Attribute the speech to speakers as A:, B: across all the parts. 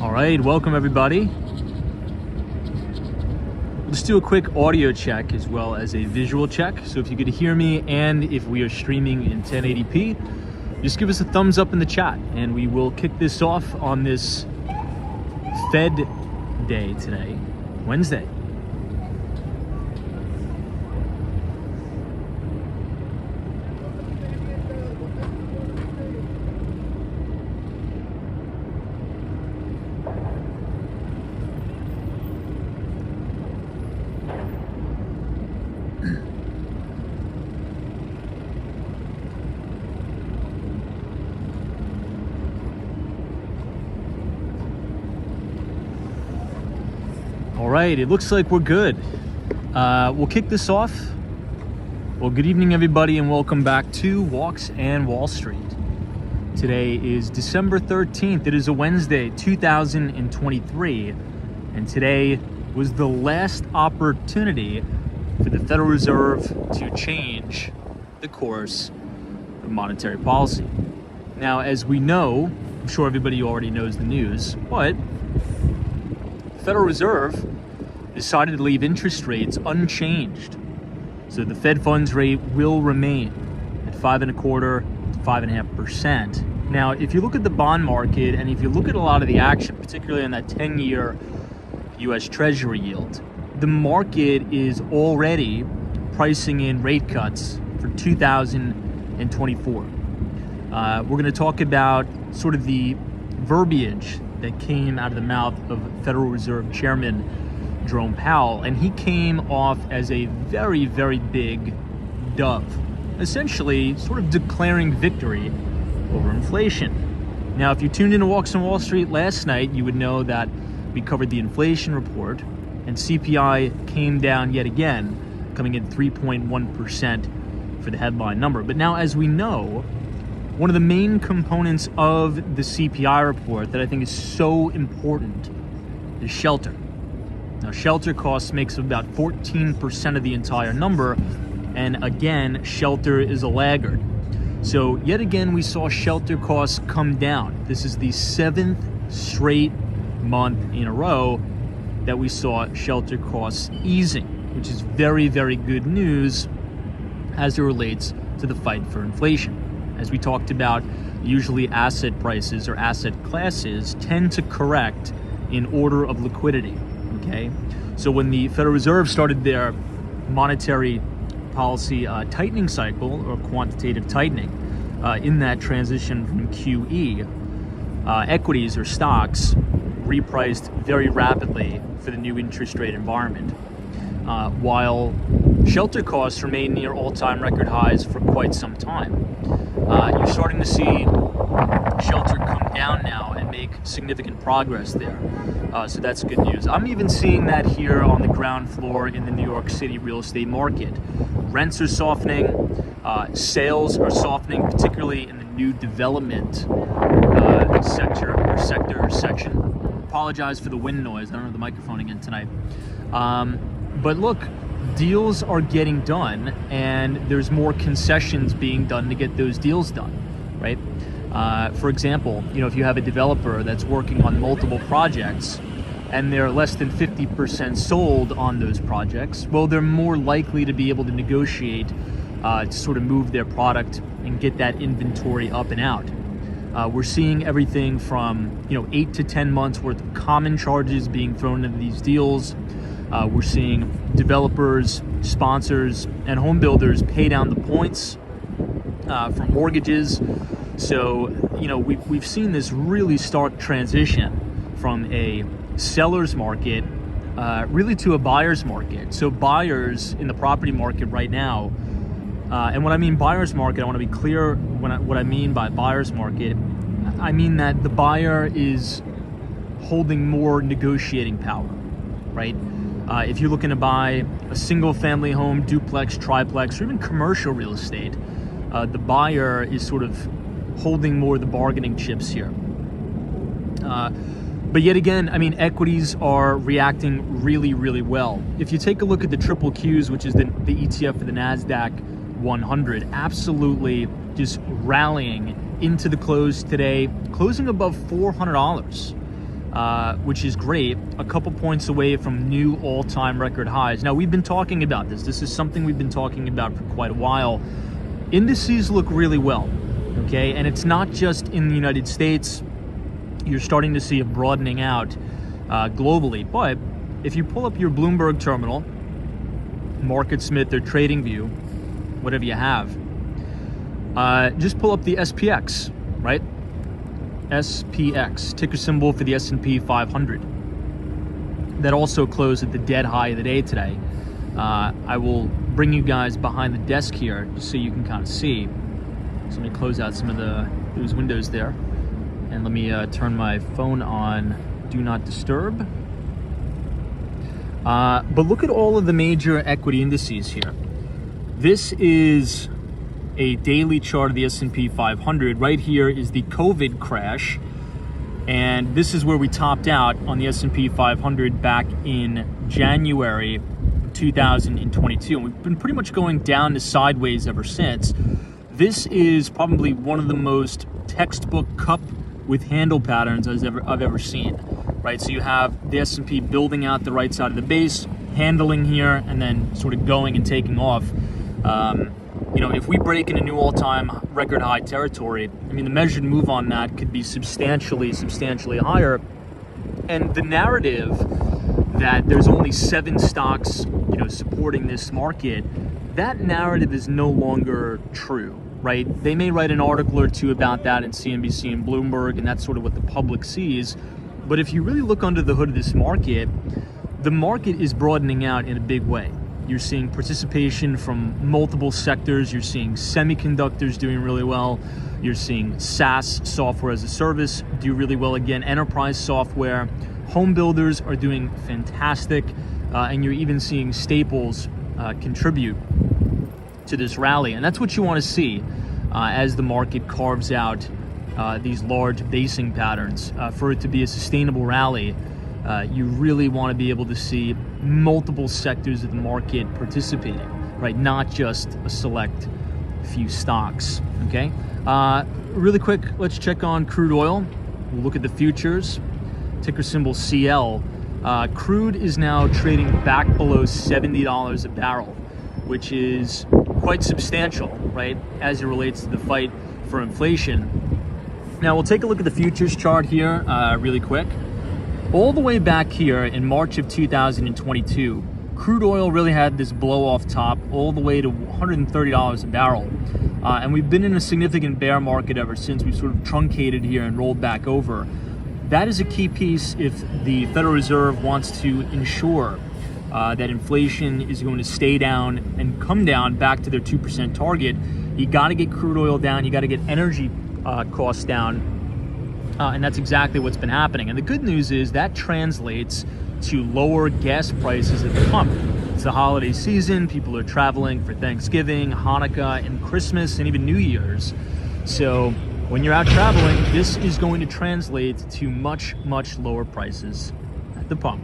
A: All right, welcome everybody. Let's do a quick audio check as well as a visual check. So if you could hear me and if we are streaming in 1080p, just give us a thumbs up in the chat and we will kick this off on this Fed day today, Wednesday. All right, it looks like we're good. We'll kick this off. Well, good evening, everybody, and welcome back to Walks and Wall Street. Today is December 13th. It is a Wednesday, 2023, and today was the last opportunity for the Federal Reserve to change the course of monetary policy. Now, as we know, I'm sure everybody already knows the news, but the Federal Reserve decided to leave interest rates unchanged. So the Fed funds rate will remain at 5.25% to 5.5%. Now, if you look at the bond market and if you look at a lot of the action, particularly on that 10-year US Treasury yield, the market is already pricing in rate cuts for 2024. We're going to talk about sort of the verbiage that came out of the mouth of Federal Reserve Chairman Jerome Powell, and he came off as a very, very big dove, essentially sort of declaring victory over inflation. Now, if you tuned into Walks on Wall Street last night, you would know that we covered the inflation report, and CPI came down yet again, coming in 3.1% for the headline number. But now, as we know, one of the main components of the CPI report that I think is so important is shelter. Now, shelter costs makes up about 14% of the entire number, and again, shelter is a laggard. So yet again, we saw shelter costs come down. This is the 7th straight month in a row that we saw shelter costs easing, which is very, very good news as it relates to the fight for inflation. As we talked about, usually asset prices or asset classes tend to correct in order of liquidity. Okay, so when the Federal Reserve started their monetary policy tightening cycle or quantitative tightening, in that transition from QE, equities or stocks repriced very rapidly for the new interest rate environment, while shelter costs remain near all-time record highs for quite some time. You're starting to see shelter come down now and make significant progress there. So that's good news. I'm even seeing that here on the ground floor in the New York City real estate market. Rents are softening, sales are softening, particularly in the new development section. Apologize for the wind noise. I don't have the microphone again tonight. But look, deals are getting done, and there's more concessions being done to get those deals done, right? For example, if you have a developer that's working on multiple projects and they're less than 50% sold on those projects, well, they're more likely to be able to negotiate to sort of move their product and get that inventory up and out. We're seeing everything from 8 to 10 months worth of common charges being thrown into these deals. We're seeing developers, sponsors, and home builders pay down the points from mortgages. So, we've seen this really stark transition from a seller's market really to a buyer's market. So buyers in the property market right now, and when I mean buyer's market, I want to be clear what I mean by buyer's market. I mean that the buyer is holding more negotiating power, right? If you're looking to buy a single family home, duplex, triplex, or even commercial real estate, the buyer is sort of holding more of the bargaining chips here. But yet again, equities are reacting really, really well. If you take a look at the triple Qs, which is the ETF for the NASDAQ 100, absolutely just rallying into the close today, closing above $400. which is great, a couple points away from new all-time record highs. Now, we've been talking about this. This is something we've been talking about for quite a while. Indices look really well, okay? And it's not just in the United States. You're starting to see a broadening out globally. But if you pull up your Bloomberg terminal, MarketSmith or TradingView, whatever you have, just pull up the SPX, right? SPX, ticker symbol for the S&P 500. That also closed at the dead high of the day today. I will bring you guys behind the desk here just so you can kind of see. So let me close out some of those windows there. And let me turn my phone on Do Not Disturb. But look at all of the major equity indices here. This is a daily chart of the S&P 500. Right here is the COVID crash. And this is where we topped out on the S&P 500 back in January 2022. And we've been pretty much going down to sideways ever since. This is probably one of the most textbook cup with handle patterns I've ever seen, right? So you have the S&P building out the right side of the base, handling here, and then sort of going and taking off. If we break into new all-time record high territory, I mean, the measured move on that could be substantially higher. And the narrative that there's only 7 stocks, supporting this market, that narrative is no longer true, right? They may write an article or two about that in CNBC and Bloomberg, and that's sort of what the public sees. But if you really look under the hood of this market, the market is broadening out in a big way. You're seeing participation from multiple sectors. You're seeing semiconductors doing really well. You're seeing SaaS, software as a service, do really well again. Enterprise software, home builders are doing fantastic. And you're even seeing staples contribute to this rally. And that's what you want to see as the market carves out these large basing patterns. For it to be a sustainable rally, you really want to be able to see multiple sectors of the market participating, right? Not just a select few stocks, okay? Really quick, let's check on crude oil. We'll look at the futures, ticker symbol CL. Crude is now trading back below $70 a barrel, which is quite substantial, right, as it relates to the fight for inflation. Now, we'll take a look at the futures chart here really quick. All the way back here in March of 2022, crude oil really had this blow-off top all the way to $130 a barrel. And we've been in a significant bear market ever since. We've sort of truncated here and rolled back over. That is a key piece if the Federal Reserve wants to ensure that inflation is going to stay down and come down back to their 2% target. You got to get crude oil down. You got to get energy costs down. And that's exactly what's been happening. And the good news is that translates to lower gas prices at the pump. It's the holiday season. People are traveling for Thanksgiving, Hanukkah, and Christmas, and even New Year's. So when you're out traveling, this is going to translate to much, much lower prices at the pump.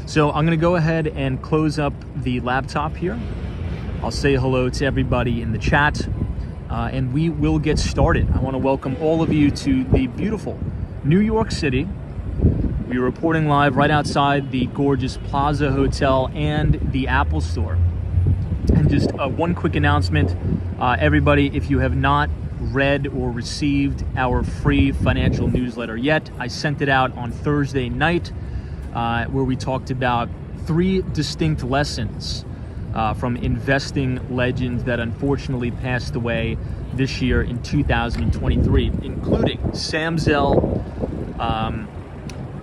A: So I'm going to go ahead and close up the laptop here. I'll say hello to everybody in the chat. And we will get started. I want to welcome all of you to the beautiful New York City. We are reporting live right outside the gorgeous Plaza Hotel and the Apple Store. And just one quick announcement. Everybody, if you have not read or received our free financial newsletter yet, I sent it out on Thursday night where we talked about 3 distinct lessons from investing legends that unfortunately passed away this year in 2023, including Sam Zell,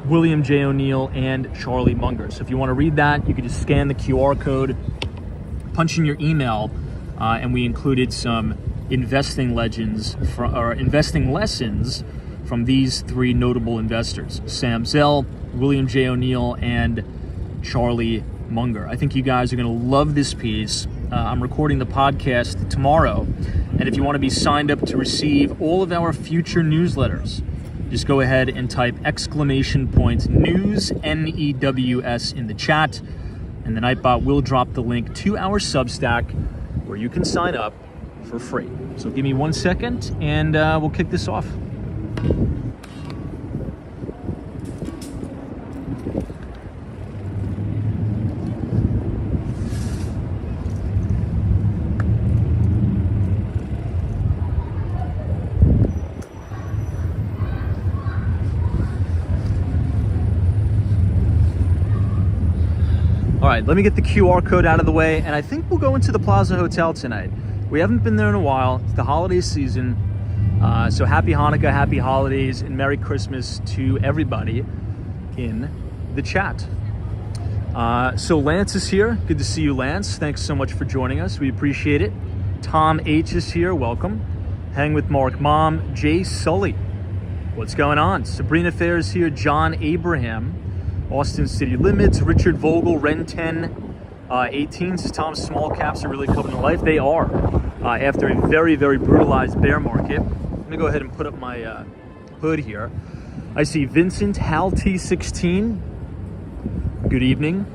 A: William J. O'Neill, and Charlie Munger. So if you want to read that, you can just scan the QR code, punch in your email, and we included some investing legends or investing lessons from these 3 notable investors: Sam Zell, William J. O'Neill, and Charlie Munger. I think you guys are going to love this piece. I'm recording the podcast tomorrow, and if you want to be signed up to receive all of our future newsletters, just go ahead and type !news, N-E-W-S, in the chat, and the Nightbot will drop the link to our Substack where you can sign up for free. So give me 1 second and we'll kick this off. All right, let me get the QR code out of the way, and I think we'll go into the Plaza Hotel tonight. We haven't been there in a while. It's the holiday season. So happy Hanukkah, happy holidays, and Merry Christmas to everybody in the chat. So Lance is here. Good to see you, Lance. Thanks so much for joining us. We appreciate it. Tom H is here. Welcome. Hang with Mark Mom. Jay Sully. What's going on? Sabrina Fair is here. John Abraham. Austin City Limits. Richard Vogel. Ren 10. 18 says Tom, small caps are really coming to life. They are. After a very, very brutalized bear market. I'm going to go ahead and put up my hood here. I see Vincent Hal T16. Good evening.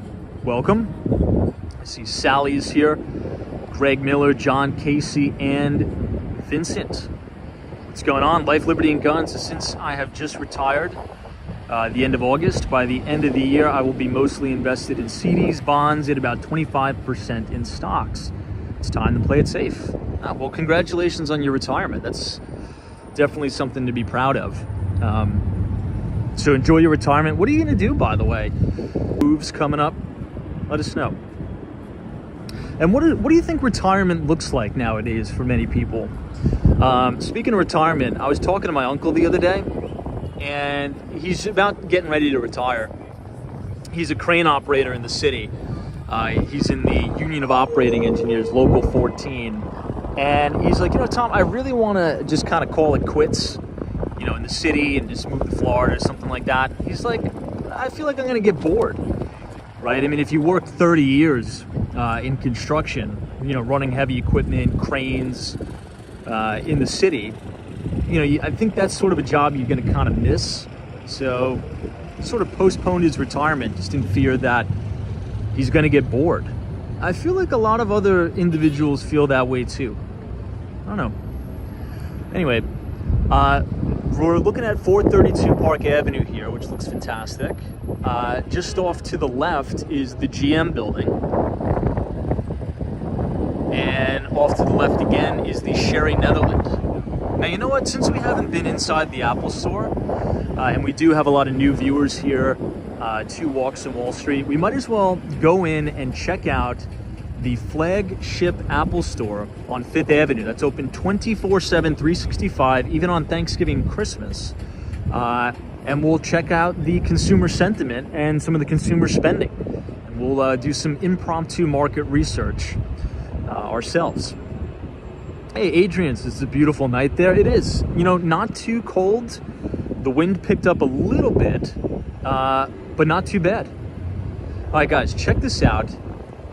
A: Welcome. I see Sally is here. Greg Miller, John Casey, and Vincent. What's going on? Life, Liberty, and Guns. Since I have just retired the end of August, by the end of the year, I will be mostly invested in CDs, bonds, and about 25% in stocks. It's time to play it safe. Well, congratulations on your retirement. That's definitely something to be proud of. So enjoy your retirement. What are you going to do, by the way? Moves coming up? Let us know. And what do you think retirement looks like nowadays for many people? Speaking of retirement, I was talking to my uncle the other day, and he's about getting ready to retire. He's a crane operator in the city. He's in the Union of Operating Engineers, Local 14. And he's like, Tom, I really want to just kind of call it quits, in the city and just move to Florida or something like that. He's like, I feel like I'm going to get bored, right? I mean, if you work 30 years in construction, running heavy equipment, cranes in the city, I think that's sort of a job you're going to kind of miss. So he sort of postponed his retirement just in fear that he's going to get bored. I feel like a lot of other individuals feel that way too. I don't know. Anyway, we're looking at 432 Park Avenue here, which looks fantastic. Just off to the left is the GM building. And off to the left again is the Sherry Netherland. Now, you know what? Since we haven't been inside the Apple Store, and we do have a lot of new viewers here, 2 Walks on Wall Street, we might as well go in and check out the flagship Apple Store on 5th Avenue. That's open 24/7, 365, even on Thanksgiving and Christmas. And we'll check out the consumer sentiment and some of the consumer spending. And we'll do some impromptu market research ourselves. Hey, Adrian's, it's a beautiful night there. It is, not too cold. The wind picked up a little bit, but not too bad. All right, guys, check this out.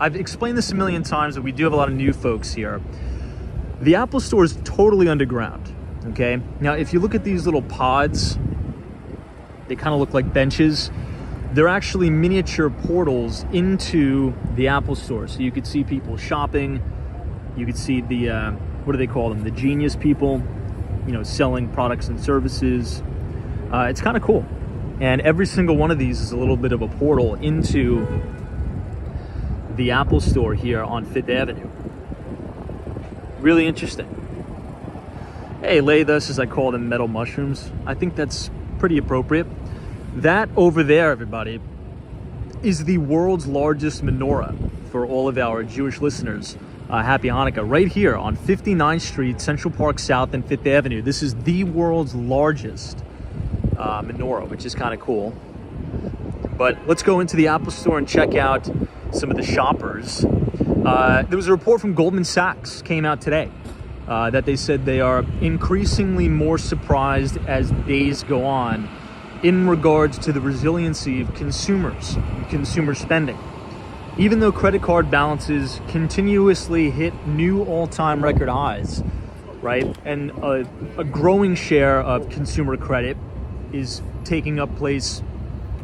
A: I've explained this a million times, but we do have a lot of new folks here. The Apple Store is totally underground, okay? Now, if you look at these little pods, they kind of look like benches. They're actually miniature portals into the Apple Store. So you could see people shopping. You could see the, what do they call them? The genius people, selling products and services. It's kind of cool. And every single one of these is a little bit of a portal into the Apple Store here on 5th Avenue. Really interesting. Hey, Laythus, as I call them, metal mushrooms. I think that's pretty appropriate. That over there, everybody, is the world's largest menorah for all of our Jewish listeners. Happy Hanukkah. Right here on 59th Street, Central Park South and 5th Avenue. This is the world's largest menorah, which is kind of cool. But let's go into the Apple Store and check out some of the shoppers. There was a report from Goldman Sachs came out today that they said they are increasingly more surprised as days go on in regards to the resiliency of consumers and consumer spending. Even though credit card balances continuously hit new all-time record highs, right? And a growing share of consumer credit is taking up place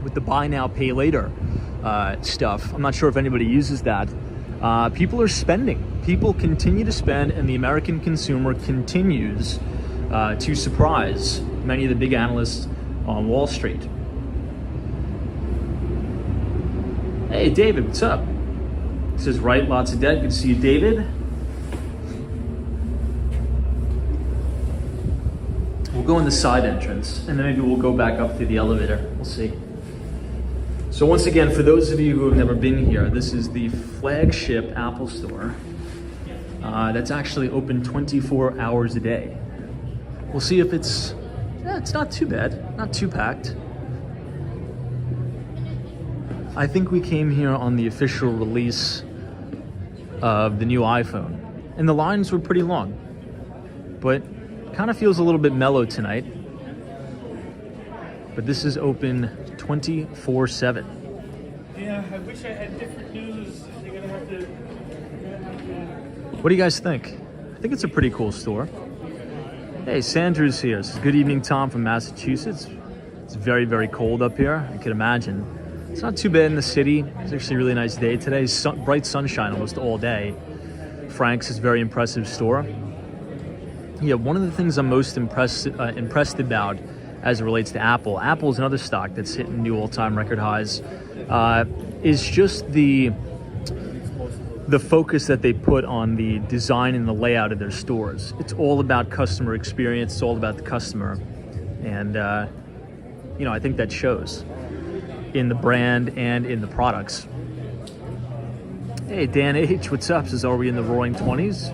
A: with the buy now, pay later stuff. I'm not sure if anybody uses that. People are spending. People continue to spend, and the American consumer continues to surprise many of the big analysts on Wall Street. Hey, David, what's up? It says, right, lots of debt. Good to see you, David. We'll go in the side entrance, and then maybe we'll go back up through the elevator. We'll see. So once again, for those of you who have never been here, this is the flagship Apple store that's actually open 24 hours a day. We'll see if it's not too bad, not too packed. I think we came here on the official release of the new iPhone, and the lines were pretty long, but kind of feels a little bit mellow tonight. But this is open 24/7.
B: Yeah, I wish I had different news. You're gonna have to.
A: What do you guys think? I think it's a pretty cool store. Hey, Sandra's here. Says, good evening, Tom from Massachusetts. It's very, very cold up here. I can imagine. It's not too bad in the city. It's actually a really nice day today. Bright sunshine almost all day. Frank's is a very impressive store. Yeah, one of the things I'm most impressed about as it relates to Apple. Apple is another stock that's hitting new all-time record highs. Is just the focus that they put on the design and the layout of their stores. It's all about customer experience. It's all about the customer, and I think that shows in the brand and in the products. Hey, Dan H, what's up? Says, are we in the roaring 20s?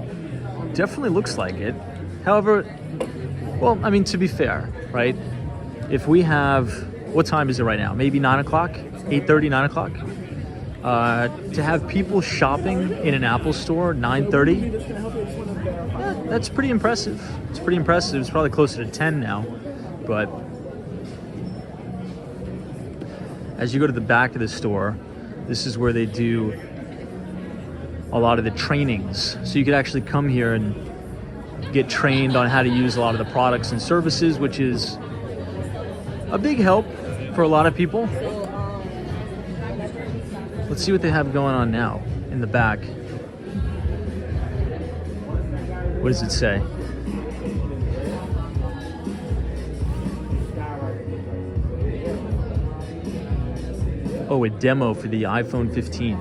A: Definitely looks like it. However, well, I mean, to be fair, right? If we have, what time is it right now? Maybe 9 o'clock, 8:30, 9 o'clock. To have people shopping in an Apple store, 9:30, that's pretty impressive. It's pretty impressive. It's probably closer to 10 now, but as you go to the back of the store, this is where they do a lot of the trainings. So you could actually come here and get trained on how to use a lot of the products and services, which is a big help for a lot of people. Let's see what they have going on now in the back. What does it say? Oh, a demo for the iPhone 15.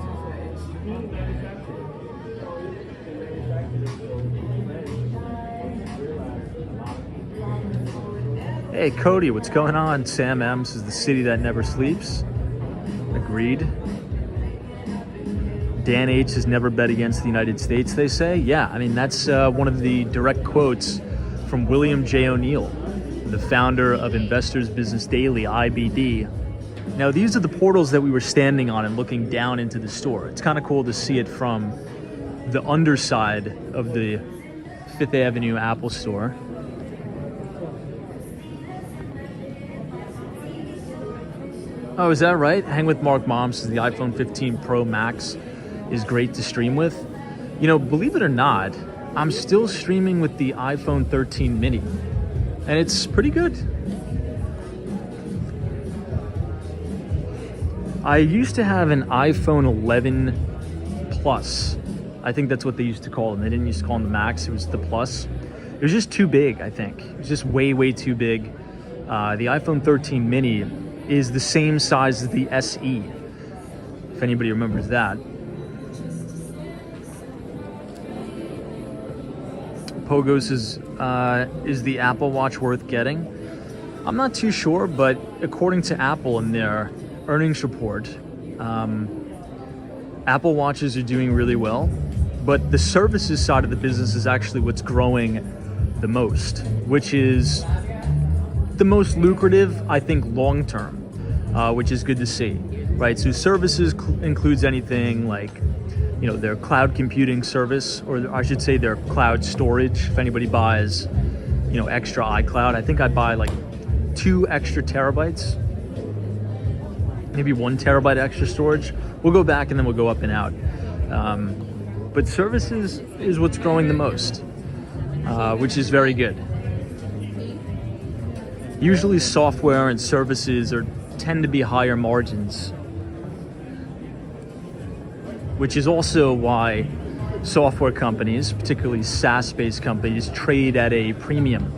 A: Hey, Cody, what's going on? Sam M says the city that never sleeps. Agreed. Dan H has never bet against the United States, they say. Yeah, I mean, that's one of the direct quotes from William J. O'Neill, the founder of Investors Business Daily, IBD. Now, these are the portals that we were standing on and looking down into the store. It's kind of cool to see it from the underside of the Fifth Avenue Apple Store. Oh, is that right? Hang with Mark Mom says the iPhone 15 Pro Max is great to stream with. You know, believe it or not, I'm still streaming with the iPhone 13 mini, and it's pretty good. I used to have an iPhone 11 Plus. I think that's what they used to call them. They didn't used to call them the Max, it was the Plus. It was just too big, I think. It was just way, way too big. The iPhone 13 mini is the same size as the SE, if anybody remembers that. Pogos is the Apple Watch worth getting? I'm not too sure, but according to Apple in their earnings report, Apple Watches are doing really well, but the services side of the business is actually what's growing the most, which is the most lucrative, I think, long term, which is good to see, right? So services includes anything like, you know, their cloud computing service, or I should say their cloud storage. If anybody buys, you know, extra iCloud, I think I buy like 2 extra terabytes, maybe 1 terabyte extra storage. We'll go back and then we'll go up and out. But services is what's growing the most, which is very good. Usually software and services tend to be higher margins, which is also why software companies, particularly SaaS-based companies, trade at a premium.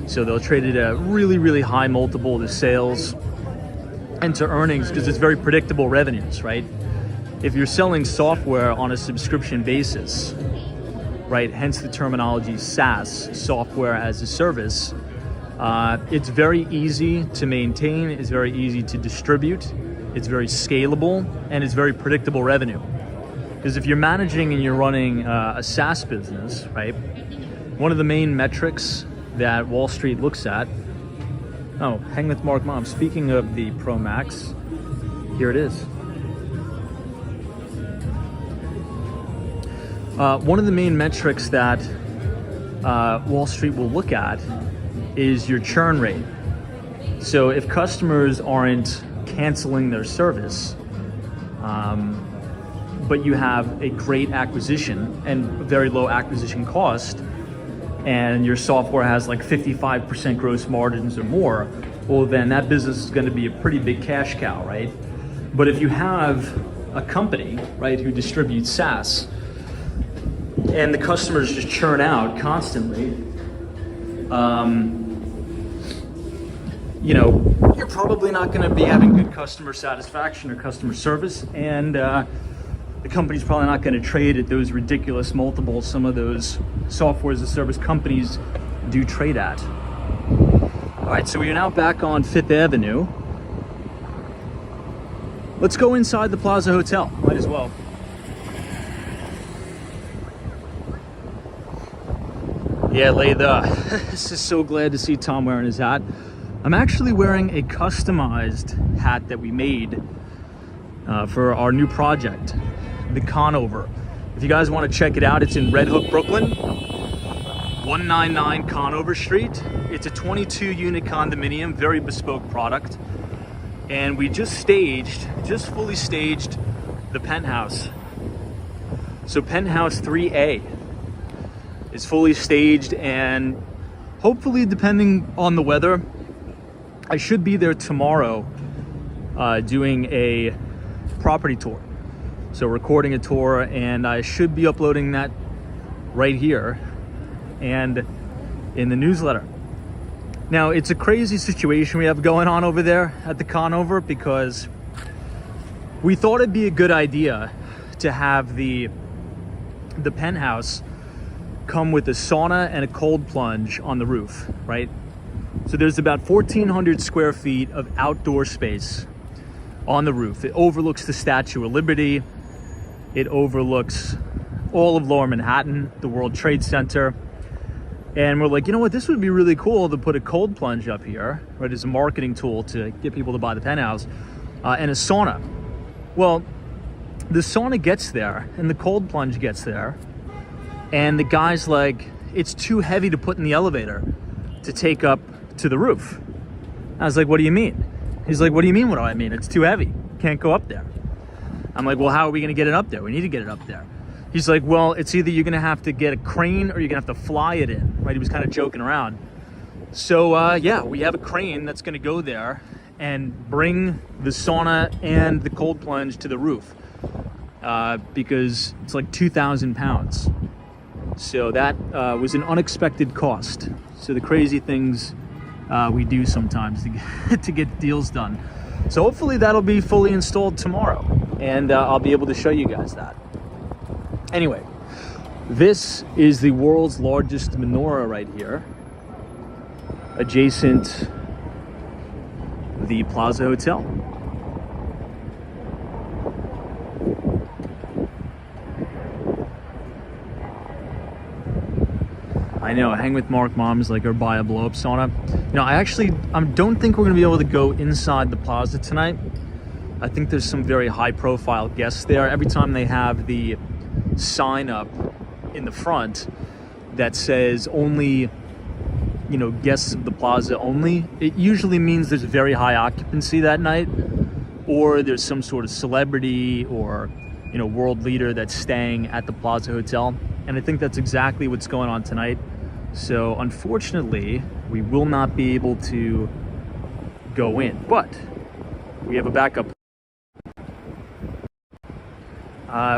A: So they'll trade at a really, really high multiple to sales and to earnings because it's very predictable revenues, right? If you're selling software on a subscription basis, right, hence the terminology SaaS, software as a service, it's very easy to maintain, it's very easy to distribute, it's very scalable, and it's very predictable revenue. Because if you're managing and you're running a SaaS business, right, one of the main metrics that Wall Street looks at, oh, hang with Mark Mom. Speaking of the Pro Max, here it is. One of the main metrics that Wall Street will look at is your churn rate. So if customers aren't canceling their service, but you have a great acquisition and very low acquisition cost, and your software has like 55% gross margins or more, well, then that business is going to be a pretty big cash cow, right? But if you have a company, right, who distributes SaaS, and the customers just churn out constantly, you know, you're probably not going to be having good customer satisfaction or customer service, and the company's probably not going to trade at those ridiculous multiples some of those software as a service companies do trade at. All right, so we are now back on Fifth Avenue. Let's go inside the Plaza Hotel. Might as well. Yeah, Layla, this is so glad to see Tom wearing his hat. I'm actually wearing a customized hat that we made for our new project, the Conover. If you guys want to check it out, it's in Red Hook, Brooklyn, 199 Conover Street. It's a 22 unit condominium, very bespoke product. And we just fully staged the penthouse. So penthouse 3A is fully staged, and hopefully, depending on the weather, I should be there tomorrow doing a property tour. So recording a tour, and I should be uploading that right here and in the newsletter. Now, it's a crazy situation we have going on over there at the Conover, because we thought it'd be a good idea to have the penthouse come with a sauna and a cold plunge on the roof, right? So there's about 1,400 square feet of outdoor space on the roof. It overlooks the Statue of Liberty. It overlooks all of Lower Manhattan, the World Trade Center. And we're like, you know what, this would be really cool to put a cold plunge up here, right, as a marketing tool to get people to buy the penthouse, and a sauna. Well, the sauna gets there and the cold plunge gets there, and the guy's like, it's too heavy to put in the elevator to take up to the roof. I was like, what do you mean? He's like, what do you mean, what do I mean? It's too heavy. Can't go up there. I'm like, well, how are we going to get it up there? We need to get it up there. He's like, well, it's either you're going to have to get a crane or you're going to have to fly it in, right? He was kind of joking around. So, yeah, we have a crane that's going to go there and bring the sauna and the cold plunge to the roof, because it's like 2,000 pounds. So that was an unexpected cost. So the crazy things we do sometimes to get deals done. So hopefully that'll be fully installed tomorrow, and I'll be able to show you guys that. Anyway, this is the world's largest menorah right here, adjacent the Plaza Hotel. I know, hang with Mark Mom's like, or buy a blow-up sauna. You know, I don't think we're gonna be able to go inside the Plaza tonight. I think there's some very high-profile guests there. Every time they have the sign up in the front that says only, you know, guests of the Plaza only, it usually means there's very high occupancy that night, or there's some sort of celebrity or, you know, world leader that's staying at the Plaza Hotel. And I think that's exactly what's going on tonight. So unfortunately, we will not be able to go in, but we have a backup.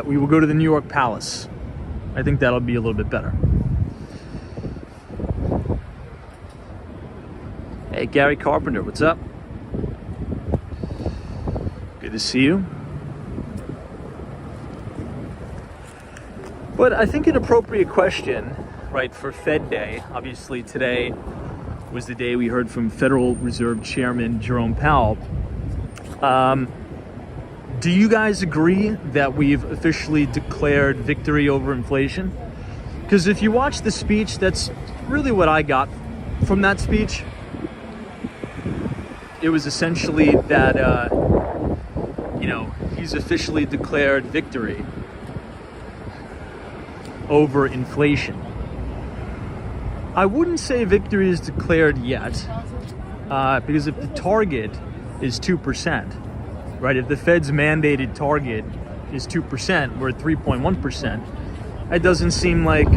A: We will go to the New York Palace. I think that'll be a little bit better. Hey, Gary Carpenter, what's up? Good to see you. But I think an appropriate question, right, for Fed Day, obviously today was the day we heard from Federal Reserve Chairman Jerome Powell. Do you guys agree that we've officially declared victory over inflation? Because if you watch the speech, that's really what I got from that speech. It was essentially that, he's officially declared victory over inflation. I wouldn't say victory is declared yet, because if the target is 2%, right? If the Fed's mandated target is 2%, we're at 3.1%. It doesn't seem like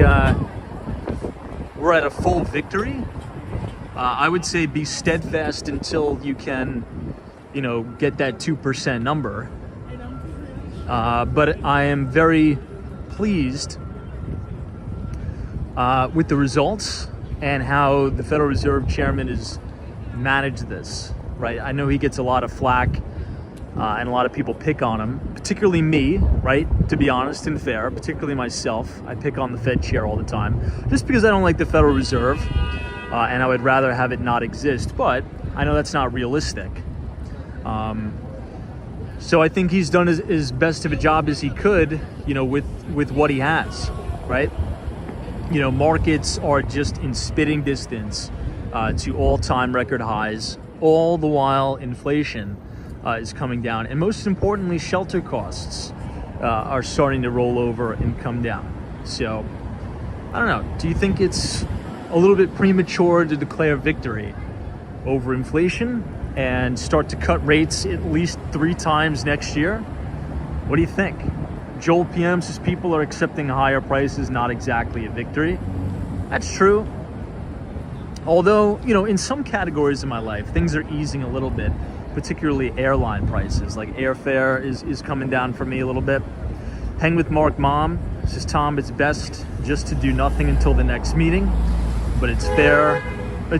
A: we're at a full victory. I would say be steadfast until you can, get that 2% number. But I am very pleased with the results and how the Federal Reserve Chairman has managed this, right? I know he gets a lot of flack and a lot of people pick on him, particularly me, right? To be honest and fair, particularly myself. I pick on the Fed chair all the time just because I don't like the Federal Reserve and I would rather have it not exist, but I know that's not realistic. So I think he's done as best of a job as he could, with what he has, right? Markets are just in spitting distance to all-time record highs, all the while inflation is coming down. And most importantly, shelter costs are starting to roll over and come down. So, I don't know. Do you think it's a little bit premature to declare victory over inflation and start to cut rates at least 3 times next year? What do you think? Joel PM says people are accepting higher prices, not exactly a victory. That's true. Although, in some categories of my life, things are easing a little bit, particularly airline prices. Like airfare is coming down for me a little bit. Hang with Mark Mom says, Tom, it's best just to do nothing until the next meeting, but it's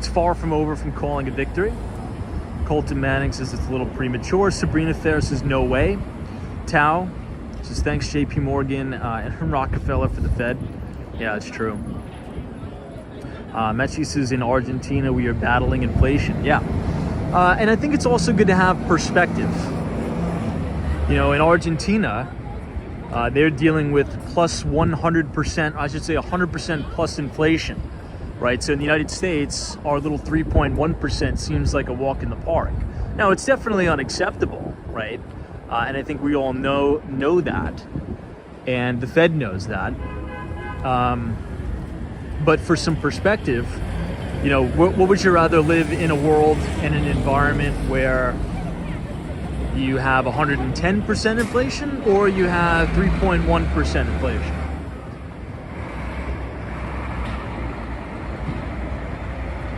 A: far from over from calling a victory. Colton Manning says it's a little premature. Sabrina Fair says no way. Tao says thanks JP Morgan and Rockefeller for the Fed. Yeah, it's true. Messi says in Argentina we are battling inflation. Yeah. And I think it's also good to have perspective. In Argentina, they're dealing with plus 100%, I should say 100% plus inflation, right? So in the United States, our little 3.1% seems like a walk in the park. Now, it's definitely unacceptable, right? And I think we all know that. And the Fed knows that. But for some perspective, what would you rather live in a world and an environment where you have 110% inflation or you have 3.1% inflation?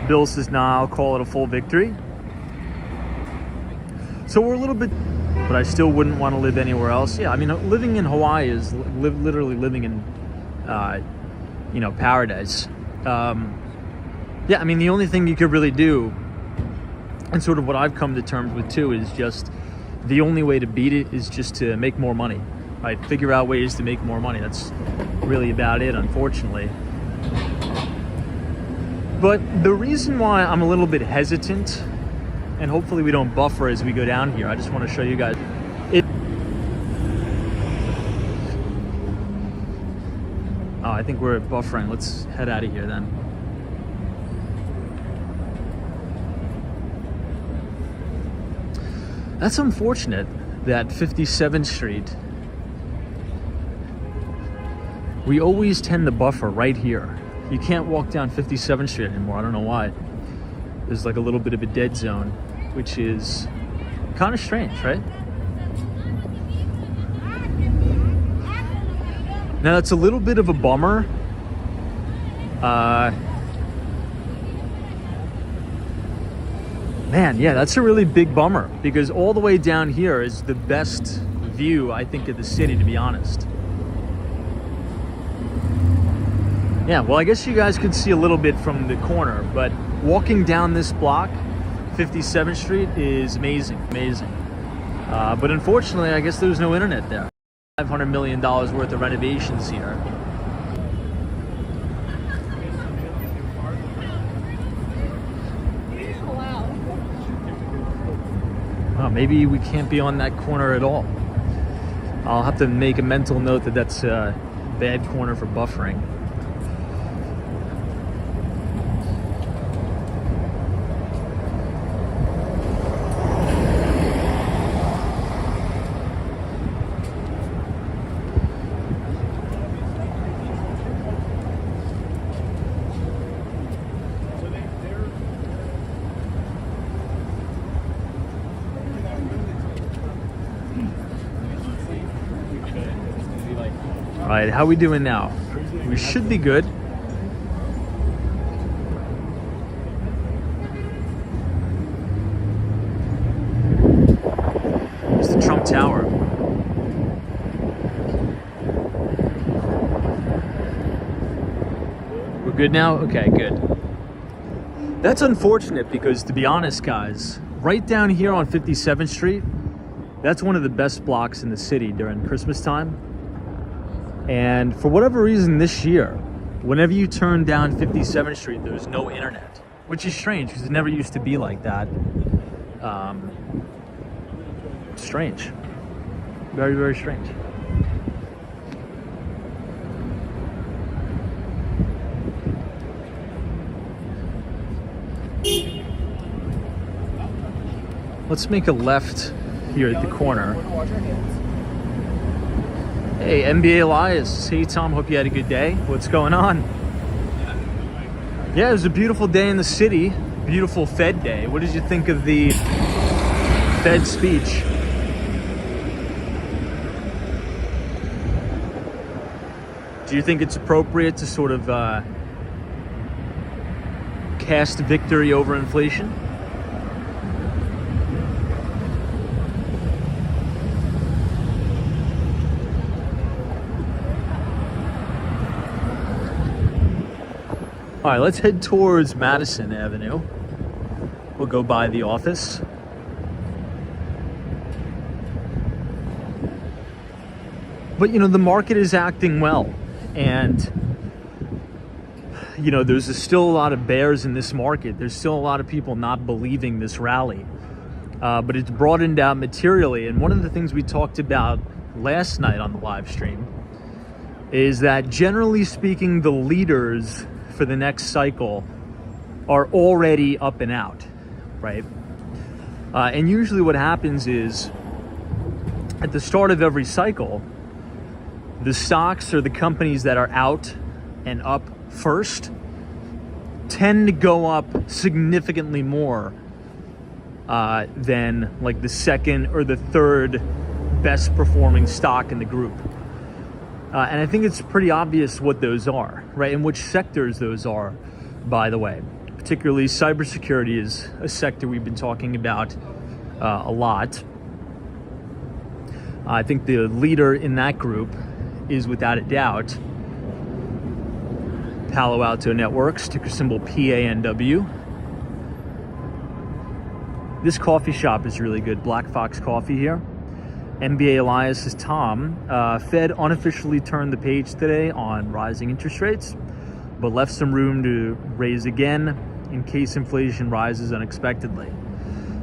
A: Bill says, nah, I'll call it a full victory. So we're a little bit, but I still wouldn't want to live anywhere else. Yeah, I mean, living in Hawaii is literally living in, paradise. Yeah, I mean, the only thing you could really do, and sort of what I've come to terms with too, is just the only way to beat it is just to make more money, right? Figure out ways to make more money. That's really about it, unfortunately. But the reason why I'm a little bit hesitant, and hopefully we don't buffer as we go down here, I just want to show you guys. I think we're buffering. Let's head out of here then. That's unfortunate that 57th Street, we always tend to buffer right here. You can't walk down 57th Street anymore. I don't know why. There's like a little bit of a dead zone, which is kind of strange, right? Now, that's a little bit of a bummer. Man, yeah, that's a really big bummer because all the way down here is the best view, I think, of the city, to be honest. Yeah, well, I guess you guys could see a little bit from the corner, but walking down this block, 57th Street, is amazing. But unfortunately, I guess there's no internet there. $500 million worth of renovations here. Wow, maybe we can't be on that corner at all. I'll have to make a mental note that that's a bad corner for buffering. All right, how we doing now? We should be good. It's the Trump Tower. We're good now? Okay, good. That's unfortunate because, to be honest, guys, right down here on 57th Street, that's one of the best blocks in the city during Christmas time. And for whatever reason this year, whenever you turn down 57th Street, there's no internet, which is strange because it never used to be like that. Strange. Very, very strange. Let's make a left here at the corner. Hey, NBA Elias. Hey, Tom. Hope you had a good day. What's going on? Yeah, it was a beautiful day in the city. Beautiful Fed day. What did you think of the Fed speech? Do you think it's appropriate to sort of cast victory over inflation? All right, let's head towards Madison Avenue. We'll go by the office. But, you know, the market is acting well. And, you know, there's still a lot of bears in this market. There's still a lot of people not believing this rally. But it's broadened out materially. And one of the things we talked about last night on the live stream is that, generally speaking, the leaders for the next cycle are already up and out, right? And usually what happens is at the start of every cycle, the stocks or the companies that are out and up first tend to go up significantly more than like the second or the third best performing stock in the group. And I think it's pretty obvious what those are, right? And which sectors those are, by the way. Particularly cybersecurity is a sector we've been talking about a lot. I think the leader in that group is, without a doubt, Palo Alto Networks, ticker symbol PANW. This coffee shop is really good, Black Fox Coffee here. NBA Elias is Tom. Fed unofficially turned the page today on rising interest rates, but left some room to raise again in case inflation rises unexpectedly.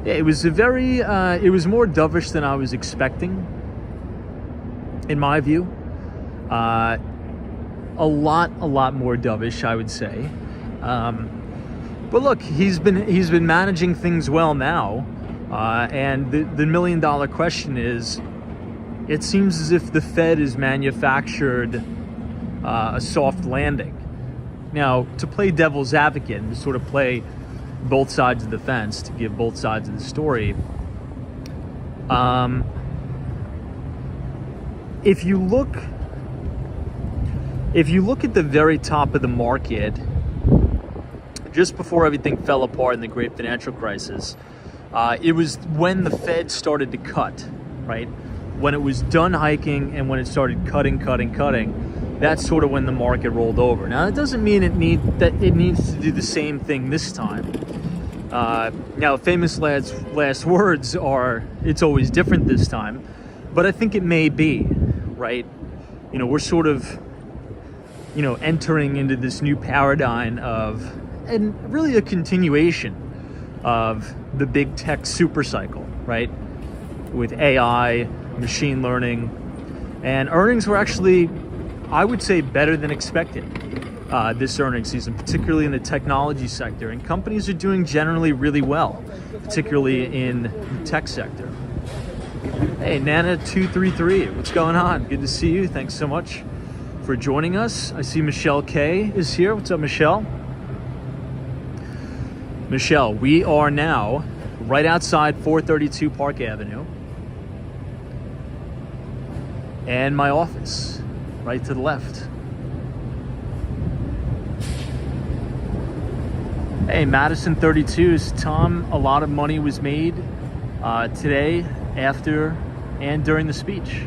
A: Yeah, it was it was more dovish than I was expecting, in my view. A lot more dovish, I would say. But look, he's been managing things well now. And the million-dollar question is, it seems as if the Fed has manufactured a soft landing. Now, to play devil's advocate and to sort of play both sides of the fence, to give both sides of the story, if you look at the very top of the market, just before everything fell apart in the great financial crisis, it was when the Fed started to cut, right? When it was done hiking and when it started cutting, that's sort of when the market rolled over. Now, that doesn't mean it needs to do the same thing this time. Now, famous last words are, it's always different this time, but I think it may be, right? You know, we're sort of, you know, entering into this new paradigm of, and really a continuation of the big tech super cycle, right? With AI, machine learning, And earnings were actually, I would say, better than expected this earnings season, particularly in the technology sector. And companies are doing generally really well, particularly in the tech sector. Hey, Nana233, what's going on? Good to see you. Thanks so much for joining us. I see Michelle K is here. What's up, Michelle? Michelle, we are now right outside 432 Park Avenue. And my office, right to the left. Hey, Madison 32's Tom, a lot of money was made today, after, and during the speech.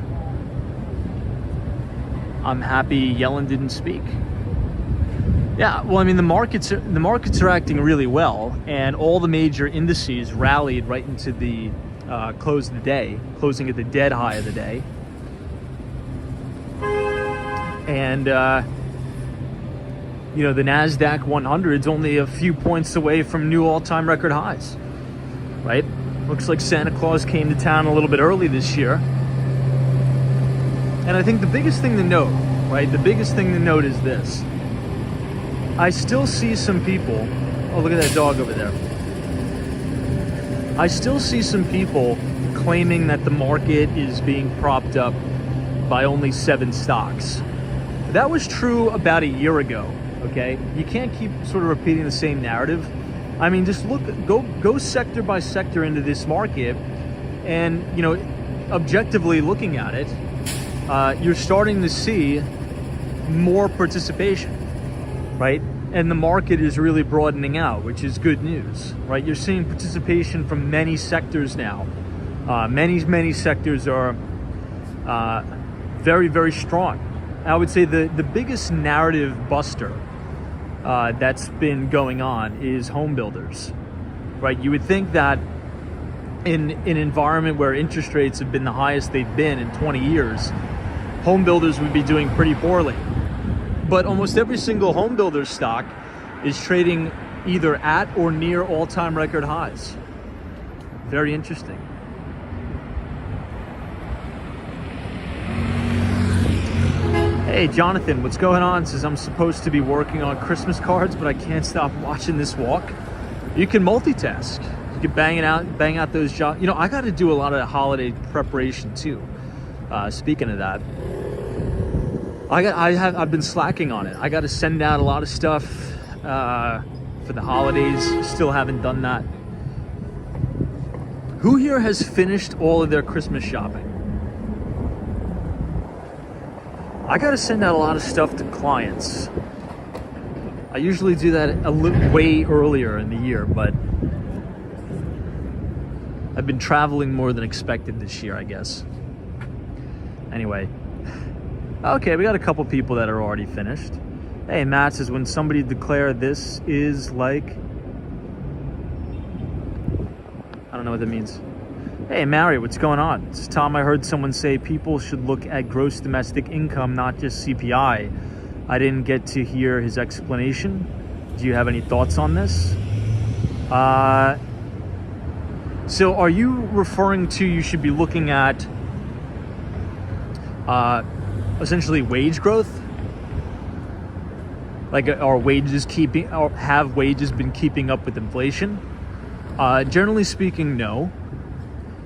A: I'm happy Yellen didn't speak. Yeah, well, I mean, the markets are acting really well, and all the major indices rallied right into the close of the day, closing at the dead high of the day. And you know, the NASDAQ 100 is only a few points away from new all-time record highs, right? Looks like Santa Claus came to town a little bit early this year. And I think the biggest thing to note, right? The biggest thing to note is this. I still see some people, oh, look at that dog over there. I still see some people claiming that the market is being propped up by only 7 stocks. That was true about a year ago. Okay, you can't keep sort of repeating the same narrative. I mean, just go sector by sector into this market, and you know, objectively looking at it, you're starting to see more participation, right? And the market is really broadening out, which is good news, right? You're seeing participation from many sectors now. Many sectors are very, very strong. I would say the biggest narrative buster that's been going on is home builders, right? You would think that in an environment where interest rates have been the highest they've been in 20 years, home builders would be doing pretty poorly. But almost every single home builder stock is trading either at or near all-time record highs. Very interesting. Hey, Jonathan, what's going on? Says I'm supposed to be working on Christmas cards, but I can't stop watching this walk. You can multitask. You can bang out those jobs. You know, I got to do a lot of holiday preparation too. Speaking of that, I've been slacking on it. I got to send out a lot of stuff for the holidays. Still haven't done that. Who here has finished all of their Christmas shopping? I got to send out a lot of stuff to clients. I usually do that a little way earlier in the year, but I've been traveling more than expected this year, I guess. Anyway, okay, we got a couple people that are already finished. Hey, Matt says, when somebody declare this is like, I don't know what that means. Hey, Mary, what's going on? This is Tom. I heard someone say people should look at gross domestic income, not just CPI. I didn't get to hear his explanation. Do you have any thoughts on this? So are you referring to you should be looking at essentially wage growth? Like, are wages or have wages been keeping up with inflation? Generally speaking, no.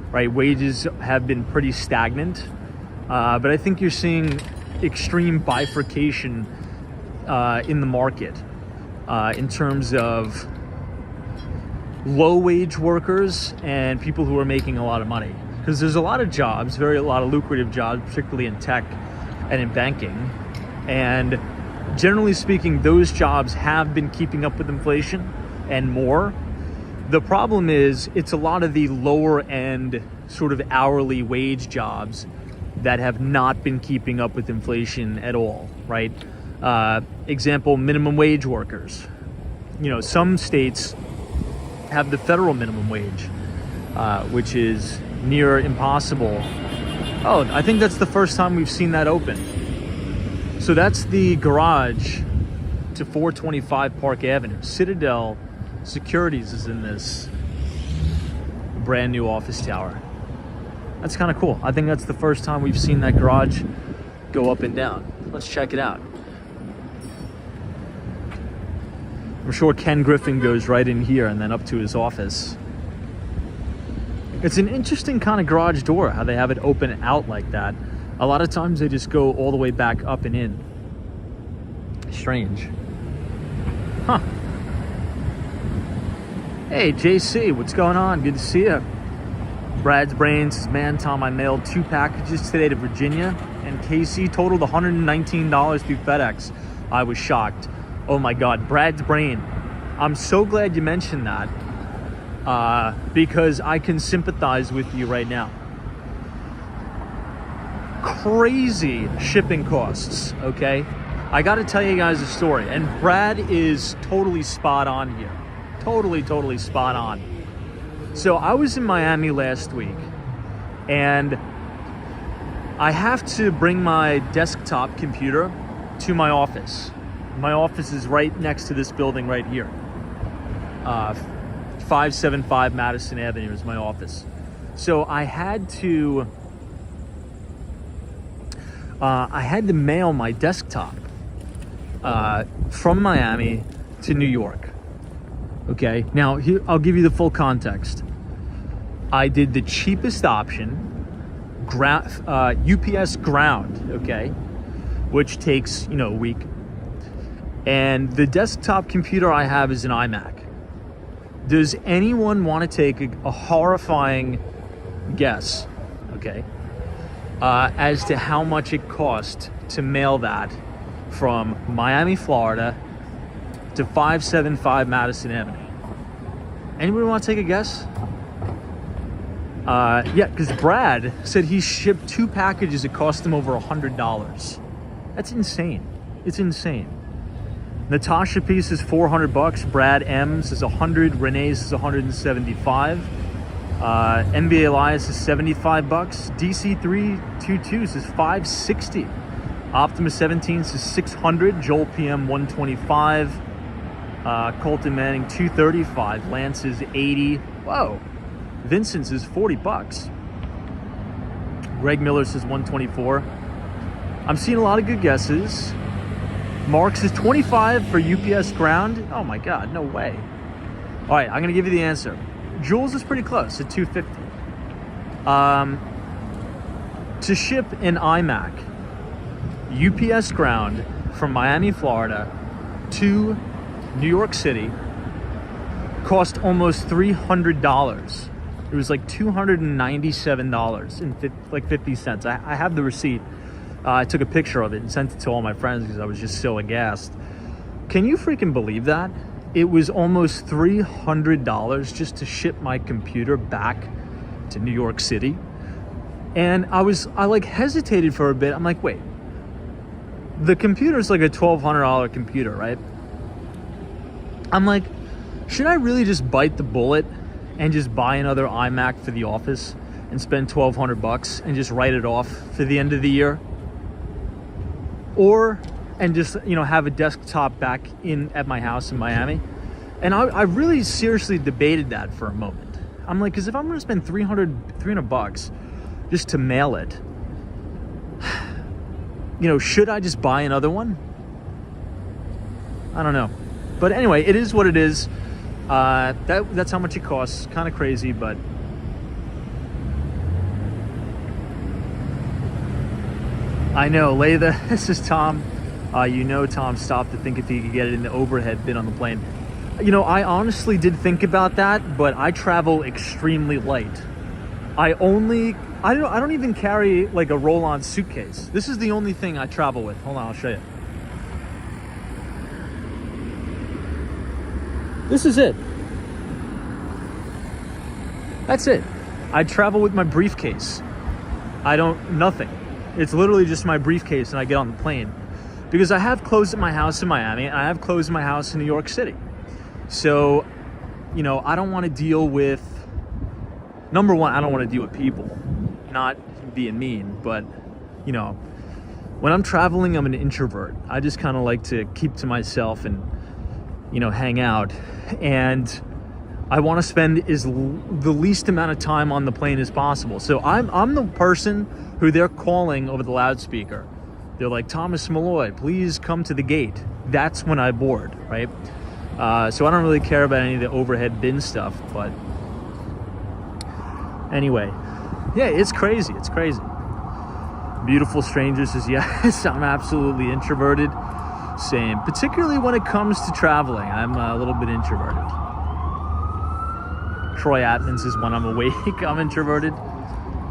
A: Right, wages have been pretty stagnant, but I think you're seeing extreme bifurcation in the market in terms of low wage workers and people who are making a lot of money. Because there's a lot of jobs, a lot of lucrative jobs, particularly in tech and in banking. And generally speaking, those jobs have been keeping up with inflation and more. The problem is it's a lot of the lower end sort of hourly wage jobs that have not been keeping up with inflation at all, right? Example, minimum wage workers. You know, some states have the federal minimum wage, which is near impossible. Oh, I think that's the first time we've seen that open. So that's the garage to 425 Park Avenue. Citadel Securities is in this brand new office tower. That's kind of cool. I think that's the first time we've seen that garage go up and down. Let's check it out. I'm sure Ken Griffin goes right in here and then up to his office. It's an interesting kind of garage door, how they have it open out like that. A lot of times they just go all the way back up and in. Strange. Huh. Hey, JC, what's going on? Good to see you. Brad's Brains says, man, Tom, I mailed 2 packages today to Virginia, and KC totaled $119 through FedEx. I was shocked. Oh my God, Brad's Brain. I'm so glad you mentioned that, because I can sympathize with you right now. Crazy shipping costs, okay? I gotta tell you guys a story, and Brad is totally spot on here. Totally spot on. So I was in Miami last week, and I have to bring my desktop computer to my office. My office is right next to this building right here. 575 Madison Avenue is my office. So I had to mail my desktop from Miami to New York. Okay, now here, I'll give you the full context. I did the cheapest option, UPS ground, okay, which takes, a week. And the desktop computer I have is an iMac. Does anyone want to take a horrifying guess, okay, as to how much it cost to mail that from Miami, Florida to 575 Madison Avenue? Anybody want to take a guess? Yeah, because Brad said he shipped 2 packages. It cost him over $100. That's insane. It's insane. Natasha piece is $400. Brad M's is $100. Renee's is $175. NBA Elias is $75. DC322s is $560. Optimus 17s is $600. Joel PM $125. Colton Manning $235. Lance is $80. Whoa. Vincent's is $40. Greg Miller says $124. I'm seeing a lot of good guesses. Mark's is $25 for UPS ground. Oh my God, no way. All right, I'm gonna give you the answer. Jules is pretty close at $250. To ship an iMac, UPS ground from Miami, Florida to New York City cost almost $300. It was like $297 and 50 cents. I have the receipt. I took a picture of it and sent it to all my friends because I was just so aghast. Can you freaking believe that? It was almost $300 just to ship my computer back to New York City. And I hesitated for a bit. I'm like, wait, the computer's like a $1,200 computer, right? I'm like, should I really just bite the bullet and just buy another iMac for the office and spend $1,200 and just write it off for the end of the year? Or, and just, have a desktop back at my house in Miami? And I really seriously debated that for a moment. I'm like, because if I'm going to spend $300 just to mail it, should I just buy another one? I don't know. But anyway, it is what it is. That's how much it costs. Kind of crazy, but I know. Latha, this is Tom. Tom stopped to think if he could get it in the overhead bin on the plane. I honestly did think about that, but I travel extremely light. I don't even carry like a roll-on suitcase. This is the only thing I travel with. Hold on, I'll show you. This is it. That's it. I travel with my briefcase. Nothing. It's literally just my briefcase and I get on the plane. Because I have clothes at my house in Miami and I have clothes at my house in New York City. So, I don't want to deal with, number one, I don't want to deal with people. Not being mean, but, when I'm traveling, I'm an introvert. I just kind of like to keep to myself and, hang out. And I want to spend the least amount of time on the plane as possible. So I'm the person who they're calling over the loudspeaker. They're like, Thomas Malloy, please come to the gate. That's when I board, right? So I don't really care about any of the overhead bin stuff, but anyway, yeah, it's crazy. It's crazy. Beautiful Stranger says, yes, I'm absolutely introverted. Same, particularly when it comes to traveling. I'm a little bit introverted. Troy Atman says, when I'm awake, I'm introverted.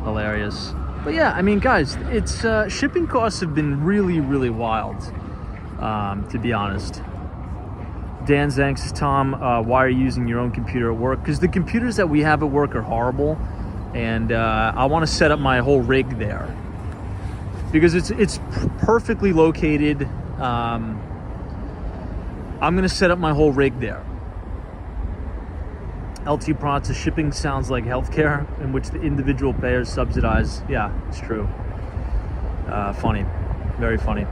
A: Hilarious. But yeah, I mean, guys, it's shipping costs have been really, really wild, to be honest. Dan Zank says, Tom, why are you using your own computer at work? Because the computers that we have at work are horrible, and I want to set up my whole rig there. Because it's perfectly located. I'm going to set up my whole rig there. LT Prats, shipping sounds like healthcare in which the individual payers subsidize. Yeah, it's true. Funny. Very funny.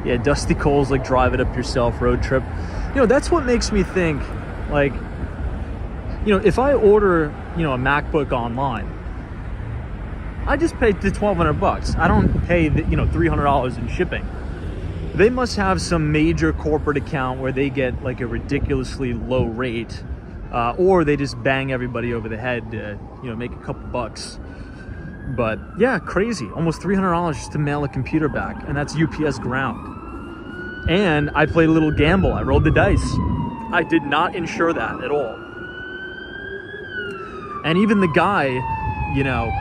A: Yeah, Dusty Cole's like drive it up yourself road trip. You know, that's what makes me think, like, you know, if I order, you know, a MacBook online, I just pay the $1,200. I don't pay the, you know, $300 in shipping. They must have some major corporate account where they get like a ridiculously low rate, or they just bang everybody over the head to, you know, make a couple bucks. But yeah, crazy. Almost $300 just to mail a computer back, and that's UPS ground. And I played a little gamble. I rolled the dice. I did not insure that at all. And even the guy, you know,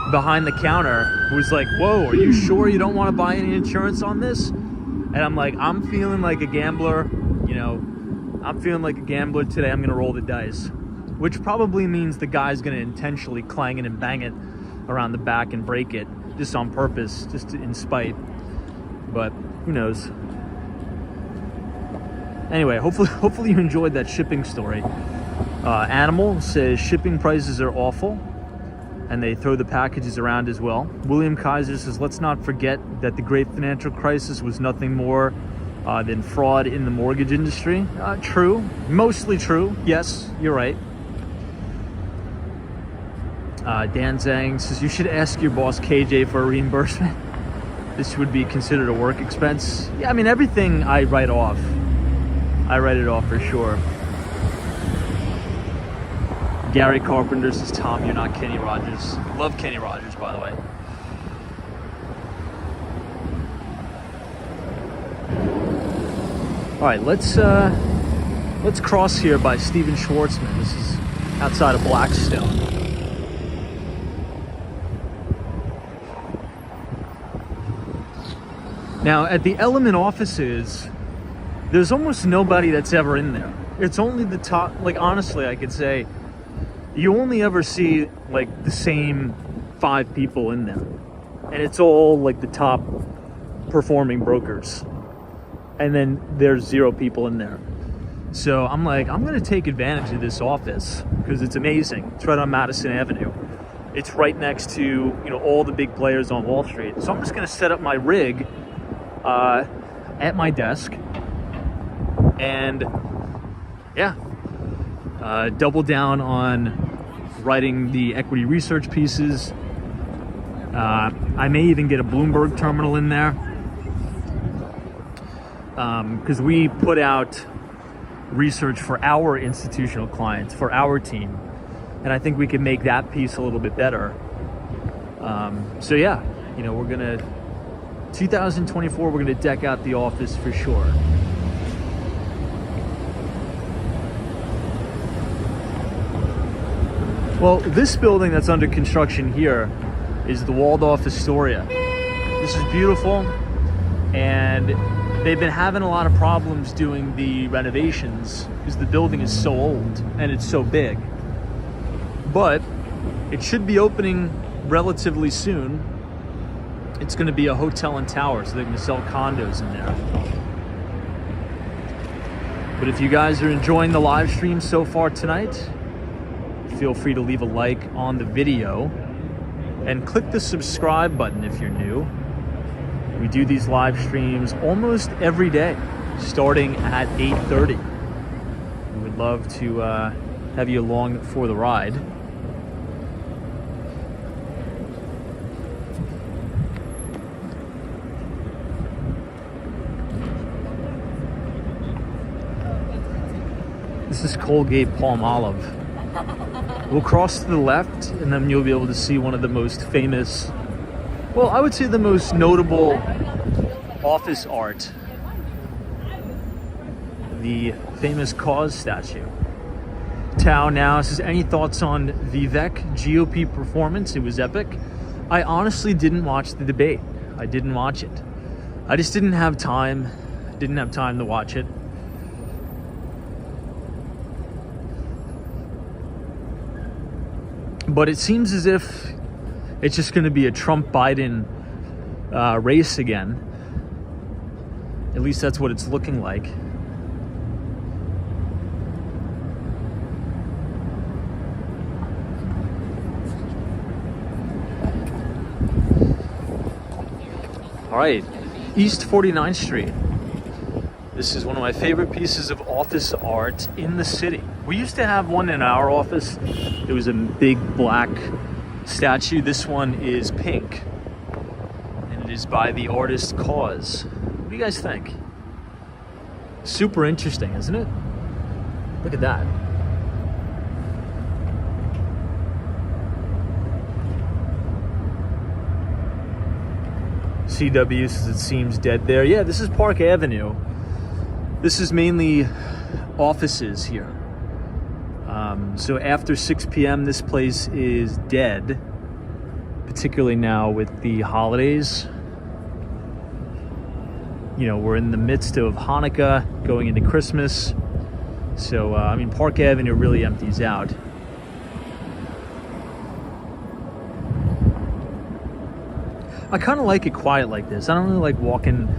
A: behind the counter was like, whoa, are you sure you don't want to buy any insurance on this? And I'm like, I'm feeling like a gambler, you know, I'm feeling like a gambler today. I'm going to roll the dice, which probably means the guy's going to intentionally clang it and bang it around the back and break it just on purpose, just in spite. But who knows? Anyway, hopefully you enjoyed that shipping story. Animal says shipping prices are awful, and they throw the packages around as well. William Kaiser says, let's not forget that the great financial crisis was nothing more than fraud in the mortgage industry. True, mostly true. Yes, you're right. Dan Zhang says, you should ask your boss KJ for a reimbursement. This would be considered a work expense. Yeah, I mean, everything I write off. I write it off for sure. Gary Carpenter says, Tom, you're not Kenny Rogers. Love Kenny Rogers, by the way. All right, let's cross here by Stephen Schwartzman. This is outside of Blackstone. Now, at the Element offices, there's almost nobody that's ever in there. It's only the top, like, honestly, I could say, you only ever see like the same 5 people in there, and it's all like the top performing brokers, and then there's 0 people in there. So I'm like, I'm gonna take advantage of this office because it's amazing. It's right on Madison Avenue. It's right next to, you know, all the big players on Wall Street. So I'm just gonna set up my rig at my desk, and yeah, double down on writing the equity research pieces. I may even get a Bloomberg terminal in there, because we put out research for our institutional clients, for our team, and I think we can make that piece a little bit better. So yeah, you know, we're gonna 2024, we're gonna deck out the office for sure. Well, this building that's under construction here is the Waldorf Astoria. This is beautiful, and they've been having a lot of problems doing the renovations because the building is so old and it's so big. But it should be opening relatively soon. It's going to be a hotel and tower, so they're going to sell condos in there. But if you guys are enjoying the live stream so far tonight, feel free to leave a like on the video and click the subscribe button if you're new. We do these live streams almost every day, starting at 8:30. We would love to have you along for the ride. This is Colgate Palmolive. We'll cross to the left and then you'll be able to see one of the most famous, well, I would say the most notable office art. The famous Cause statue. Tao now says, any thoughts on Vivek GOP performance? It was epic. I honestly didn't watch the debate. I didn't watch it. I just didn't have time. Didn't have time to watch it. But it seems as if it's just going to be a Trump-Biden race again. At least that's what it's looking like. All right, East 49th Street. This is one of my favorite pieces of office art in the city. We used to have one in our office. It was a big black statue. This one is pink, and it is by the artist Cause. What do you guys think? Super interesting, isn't it? Look at that. CW says it seems dead there. Yeah, this is Park Avenue. This is mainly offices here. So after 6 p.m. this place is dead, particularly now with the holidays. You know, we're in the midst of Hanukkah, going into Christmas. So, I mean, Park Avenue really empties out. I kind of like it quiet like this. I don't really like walking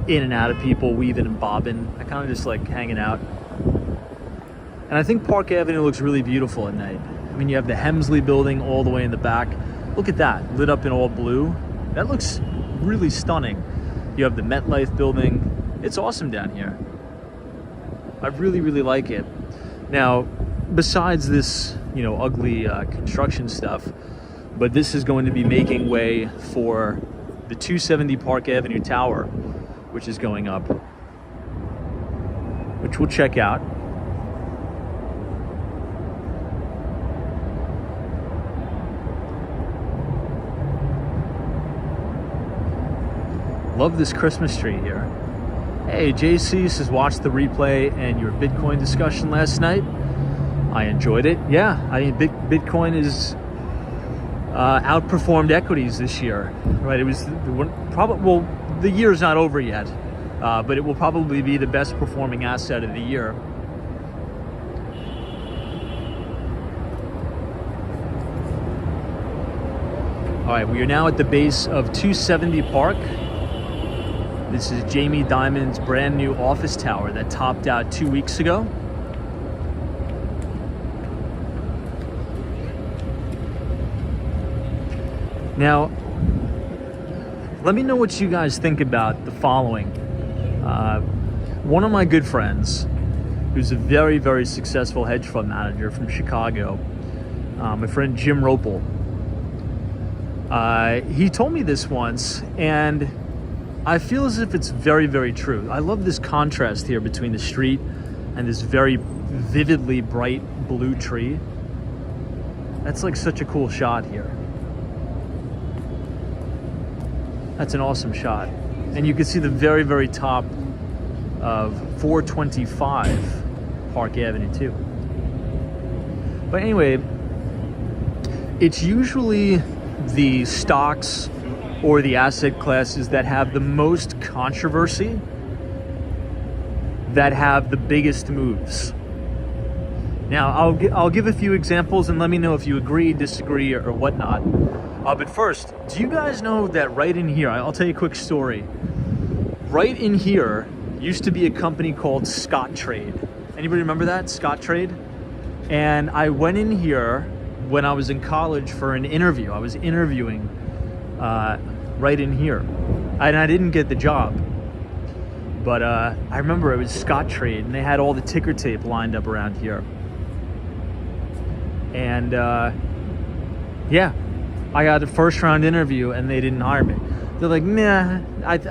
A: in and out of people, weaving and bobbing. I kind of just like hanging out. And I think Park Avenue looks really beautiful at night. I mean, you have the Hemsley building all the way in the back. Look at that, lit up in all blue. That looks really stunning. You have the MetLife building. It's awesome down here. I really, really like it. Now, besides this, you know, ugly construction stuff, but this is going to be making way for the 270 Park Avenue Tower, which is going up, which we'll check out. Love this Christmas tree here. Hey, JC says, watched the replay and your Bitcoin discussion last night. I enjoyed it. Yeah, I mean, Bitcoin is outperformed equities this year, right? It was probably, well, the year's not over yet, but it will probably be the best performing asset of the year. All right, we are now at the base of 270 Park. This is Jamie Dimon's brand new office tower that topped out 2 weeks ago. Now, let me know what you guys think about the following. One of my good friends, who's a very, very successful hedge fund manager from Chicago, my friend Jim Ropel, he told me this once, and I feel as if it's very, very true. I love this contrast here between the street and this very vividly bright blue tree. That's like such a cool shot here. That's an awesome shot. And you can see the very, very top of 425 Park Avenue too. But anyway, it's usually the stocks or the asset classes that have the most controversy that have the biggest moves. Now, I'll give a few examples and let me know if you agree, disagree, or whatnot. But first, do you guys know that right in here, I'll tell you a quick story. Right in here used to be a company called Scottrade. Anybody remember that, Scottrade? And I went in here when I was in college for an interview. I was interviewing right in here, and I didn't get the job. But I remember it was Scott Trade, and they had all the ticker tape lined up around here. And yeah, I got a first round interview and they didn't hire me. They're like, nah.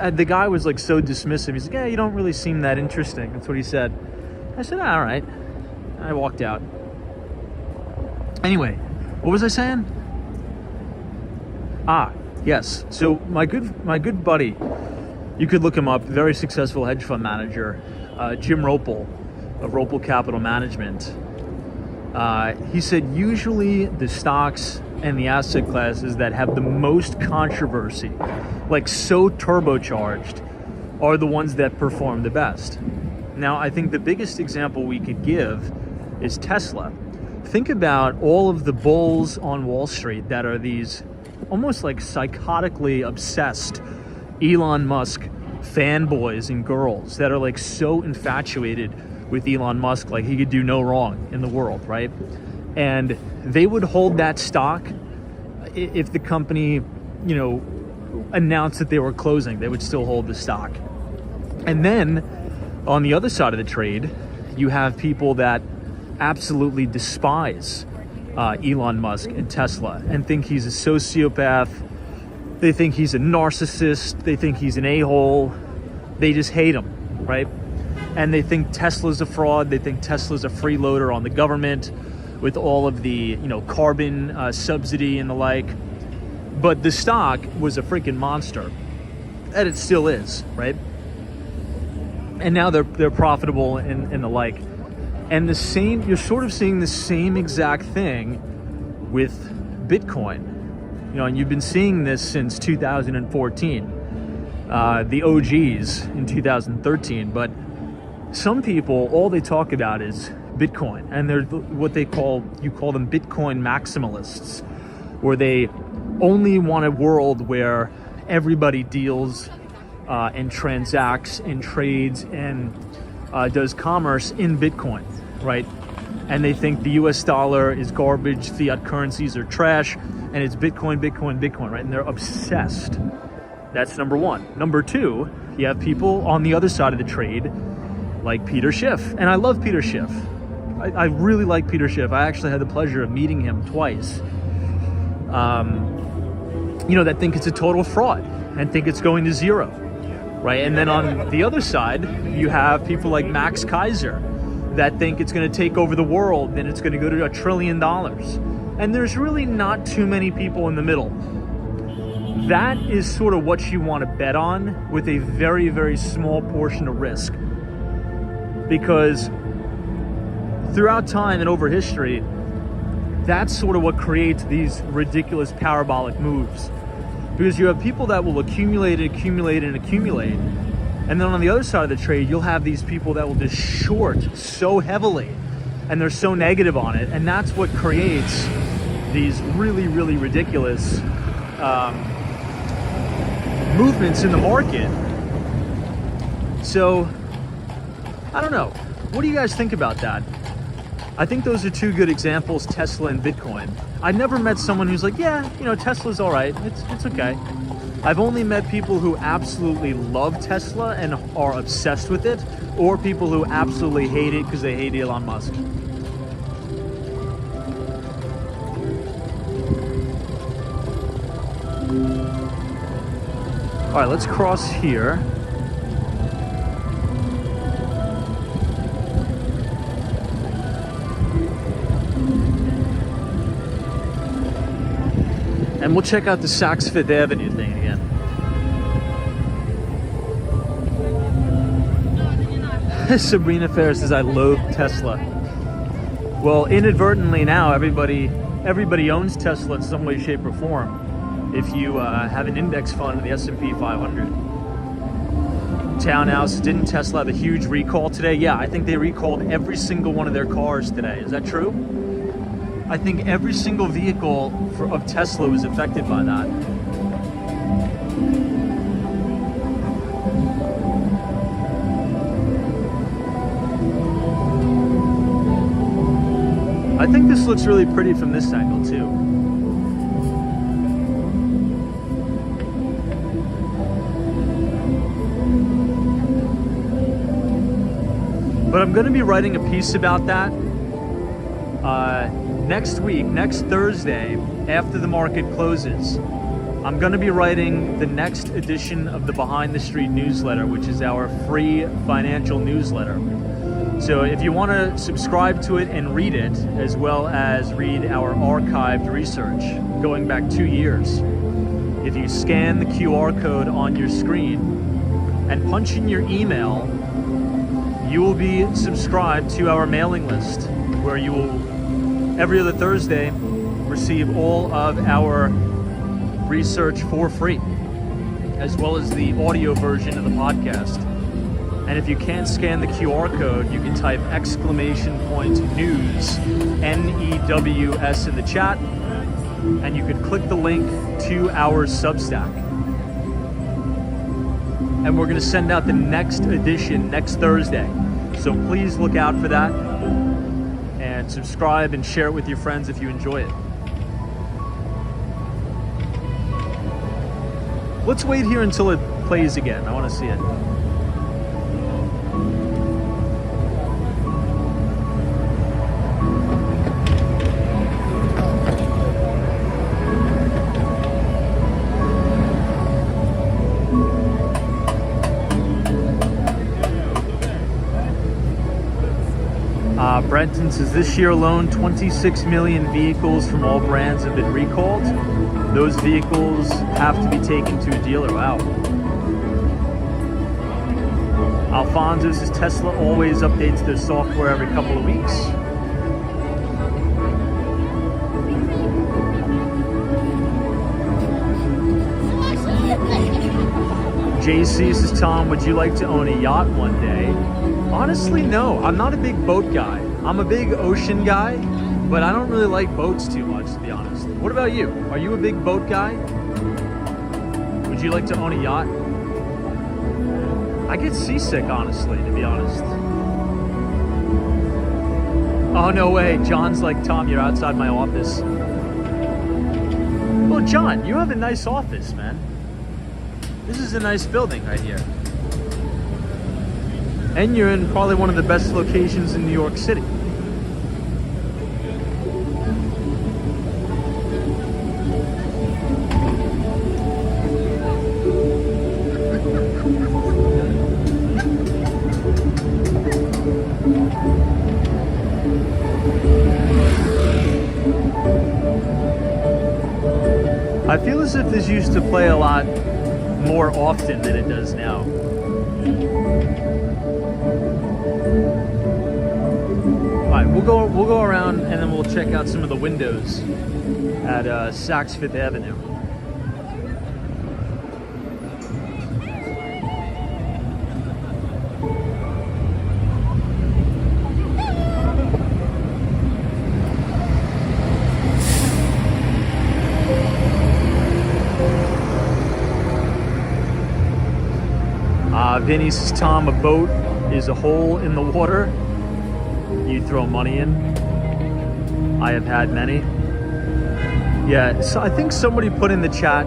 A: The guy was like so dismissive. He's like, yeah, you don't really seem that interesting. That's what he said. I said, all right. I walked out. Anyway, what was I saying? Yes. So my good buddy, you could look him up, very successful hedge fund manager, Jim Ropel of Ropel Capital Management. He said usually the stocks and the asset classes that have the most controversy, like so turbocharged, are the ones that perform the best. Now, I think the biggest example we could give is Tesla. Think about all of the bulls on Wall Street that are these almost like psychotically obsessed Elon Musk fanboys and girls that are like so infatuated with Elon Musk, like he could do no wrong in the world, right? And they would hold that stock if the company, announced that they were closing, they would still hold the stock. And then on the other side of the trade, you have people that absolutely despise Elon Musk and Tesla and think he's a sociopath. They think he's a narcissist. They think he's an a-hole. They just hate him, right? And they think Tesla's a fraud. They think Tesla's a freeloader on the government with all of the, carbon subsidy and the like. But the stock was a freaking monster, and it still is, right? And now they're profitable and the like. And the same, you're sort of seeing the same exact thing with Bitcoin. And you've been seeing this since 2014, the OGs in 2013. But some people, all they talk about is Bitcoin, and they're what you call them Bitcoin maximalists, where they only want a world where everybody deals and transacts and trades and does commerce in Bitcoin, right? And they think the US dollar is garbage, fiat currencies are trash, and it's Bitcoin, Bitcoin, Bitcoin, right? And they're obsessed. That's number one. Number two, you have people on the other side of the trade like Peter Schiff. And I love Peter Schiff. I really like Peter Schiff. I actually had the pleasure of meeting him twice. That think it's a total fraud and think it's going to zero, right? And then on the other side, you have people like Max Kaiser that think it's going to take over the world and it's going to go to $1 trillion. And there's really not too many people in the middle. That is sort of what you want to bet on with a very, very small portion of risk. Because throughout time and over history, that's sort of what creates these ridiculous parabolic moves. Because you have people that will accumulate and accumulate and accumulate. And then on the other side of the trade, you'll have these people that will just short so heavily and they're so negative on it. And that's what creates these really, really ridiculous movements in the market. So, I don't know. What do you guys think about that? I think those are two good examples, Tesla and Bitcoin. I never met someone who's like, yeah, Tesla's all right. It's okay. I've only met people who absolutely love Tesla and are obsessed with it, or people who absolutely hate it because they hate Elon Musk. All right, let's cross here. And we'll check out the Saks Fifth Avenue thing again. Sabrina Fair says, I loathe Tesla. Well, inadvertently now, everybody owns Tesla in some way, shape, or form. If you have an index fund in the S&P 500. Townhouse, didn't Tesla have a huge recall today? Yeah, I think they recalled every single one of their cars today. Is that true? I think every single vehicle of Tesla was affected by that. I think this looks really pretty from this angle too. I'm going to be writing a piece about that next week, next Thursday, after the market closes. I'm going to be writing the next edition of the Behind the Street newsletter, which is our free financial newsletter. So if you want to subscribe to it and read it, as well as read our archived research going back 2 years, if you scan the QR code on your screen and punch in your email, you will be subscribed to our mailing list, where you will, every other Thursday, receive all of our research for free, as well as the audio version of the podcast. And if you can't scan the QR code, you can type !news, NEWS, in the chat, and you could click the link to our Substack. And we're going to send out the next edition next Thursday. So please look out for that, and subscribe and share it with your friends if you enjoy it. Let's wait here until it plays again. I want to see it. Brenton says, this year alone, 26 million vehicles from all brands have been recalled. Those vehicles have to be taken to a dealer. Wow. Alfonso says, Tesla always updates their software every couple of weeks. JC says, Tom, would you like to own a yacht one day? Honestly, no. I'm not a big boat guy. I'm a big ocean guy, but I don't really like boats too much, to be honest. What about you? Are you a big boat guy? Would you like to own a yacht? I get seasick, honestly, to be honest. Oh, no way. John's like, Tom, you're outside my office. Well, John, you have a nice office, man. This is a nice building right here. And you're in probably one of the best locations in New York City. I feel as if this used to play a lot more often than it does now. Alright, we'll go around and then we'll check out some of the windows at Saks Fifth Avenue. Vinny says, Tom, a boat is a hole in the water you throw money in. I have had many. Yeah, so I think somebody put in the chat,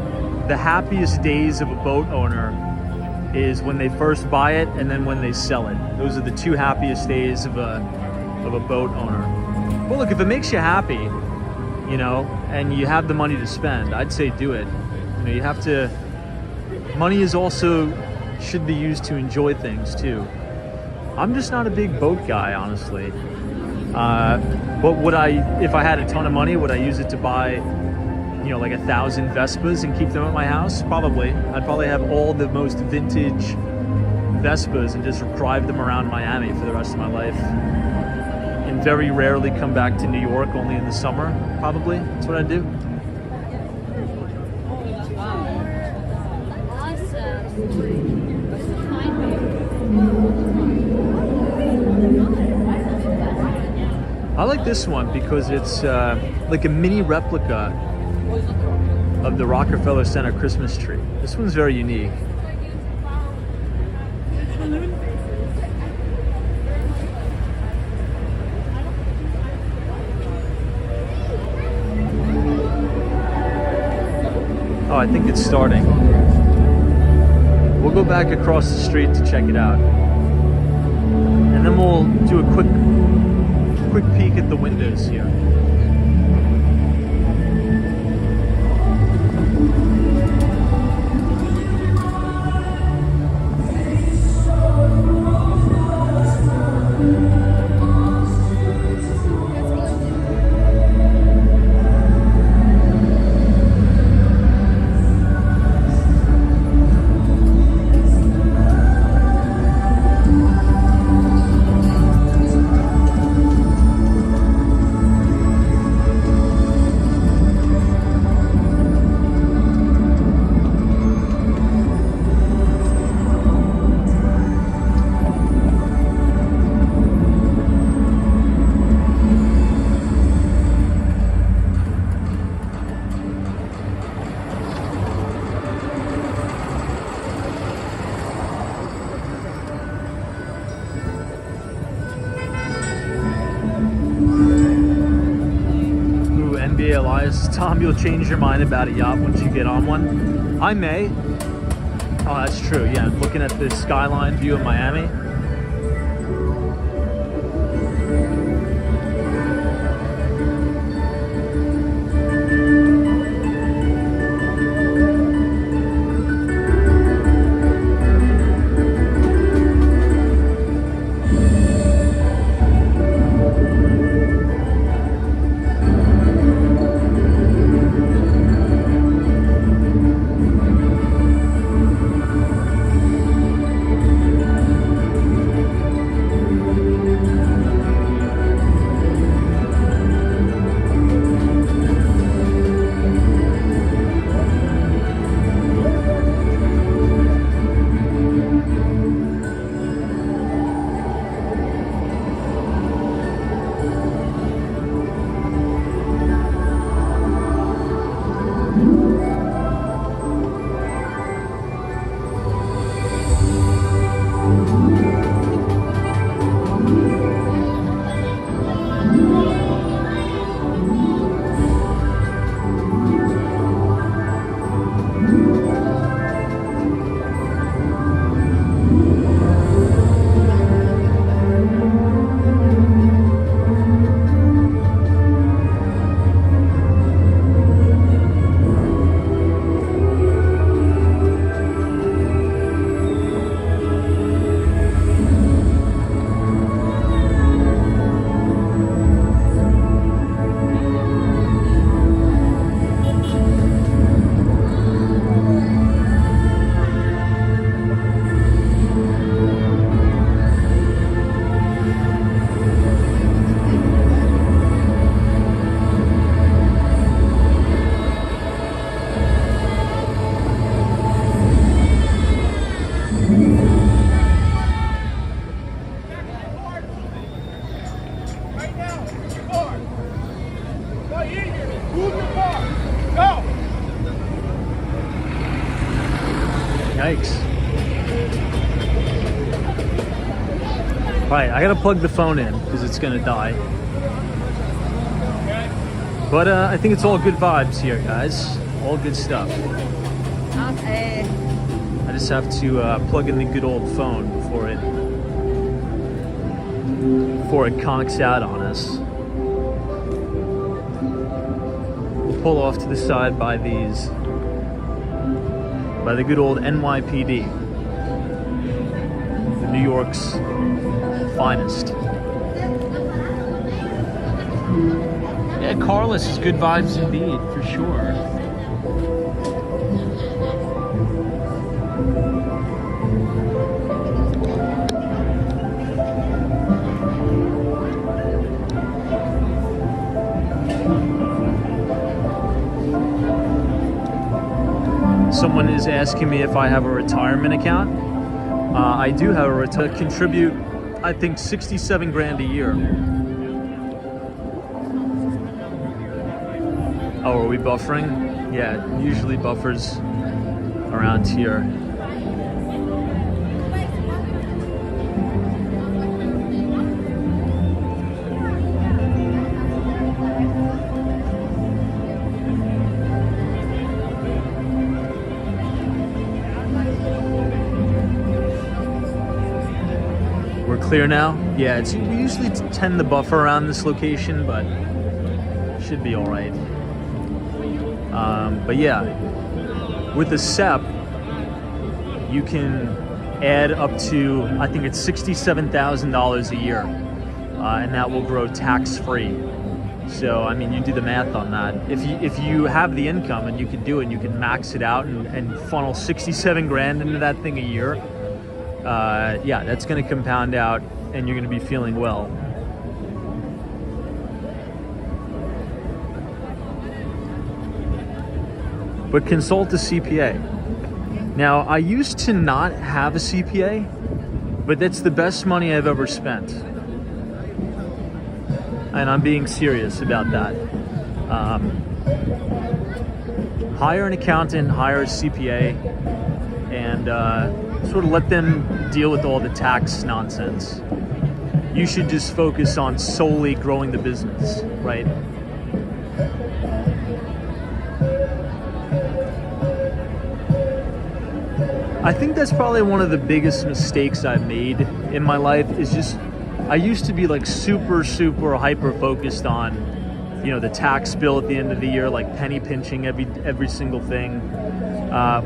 A: the happiest days of a boat owner is when they first buy it and then when they sell it. Those are the two happiest days of a boat owner. Well, look, if it makes you happy, you know, and you have the money to spend, I'd say do it. You know, you have to, money is also, should be used to enjoy things too. I'm just not a big boat guy, honestly. But would I, if I had a ton of money, would I use it to buy, you know, like 1,000 Vespas and keep them at my house? Probably. I'd probably have all the most vintage Vespas and just drive them around Miami for the rest of my life. And very rarely come back to New York, only in the summer, probably. That's what I'd do. I like this one because it's like a mini replica of the Rockefeller Center Christmas tree. This one's very unique. Oh, I think it's starting. We'll go back across the street to check it out. And then we'll do a quick peek at the windows here. Tom, you'll change your mind about a yacht once you get on one. I may. Oh, that's true. Yeah, looking at the skyline view of Miami. Yikes. Alright, I gotta plug the phone in because it's gonna die. But I think it's all good vibes here, guys. All good stuff. I just have to plug in the good old phone before it conks out on us. We'll pull off to the side by the good old NYPD, the New York's finest. Yeah, Carlos is good vibes indeed, for sure. Someone is asking me if I have a retirement account. I do have a contribute, I think, 67 grand a year. Oh, are we buffering? Yeah, usually buffers around here. clear now? Yeah, we usually tend to buffer around this location, but should be all right. But yeah, with the SEP, you can add up to, I think it's $67,000 a year, and that will grow tax-free. So, I mean, you do the math on that. If you have the income and you can do it, and you can max it out and funnel 67 grand into that thing a year, yeah, that's going to compound out, and you're going to be feeling well. But consult a CPA. Now, I used to not have a CPA, but that's the best money I've ever spent. And I'm being serious about that. Hire an accountant, hire a CPA, and sort of let them deal with all the tax nonsense. You should just focus on solely growing the business, right? I think that's probably one of the biggest mistakes I've made in my life, is just, I used to be like super hyper focused on, you know, the tax bill at the end of the year, like penny pinching every single thing,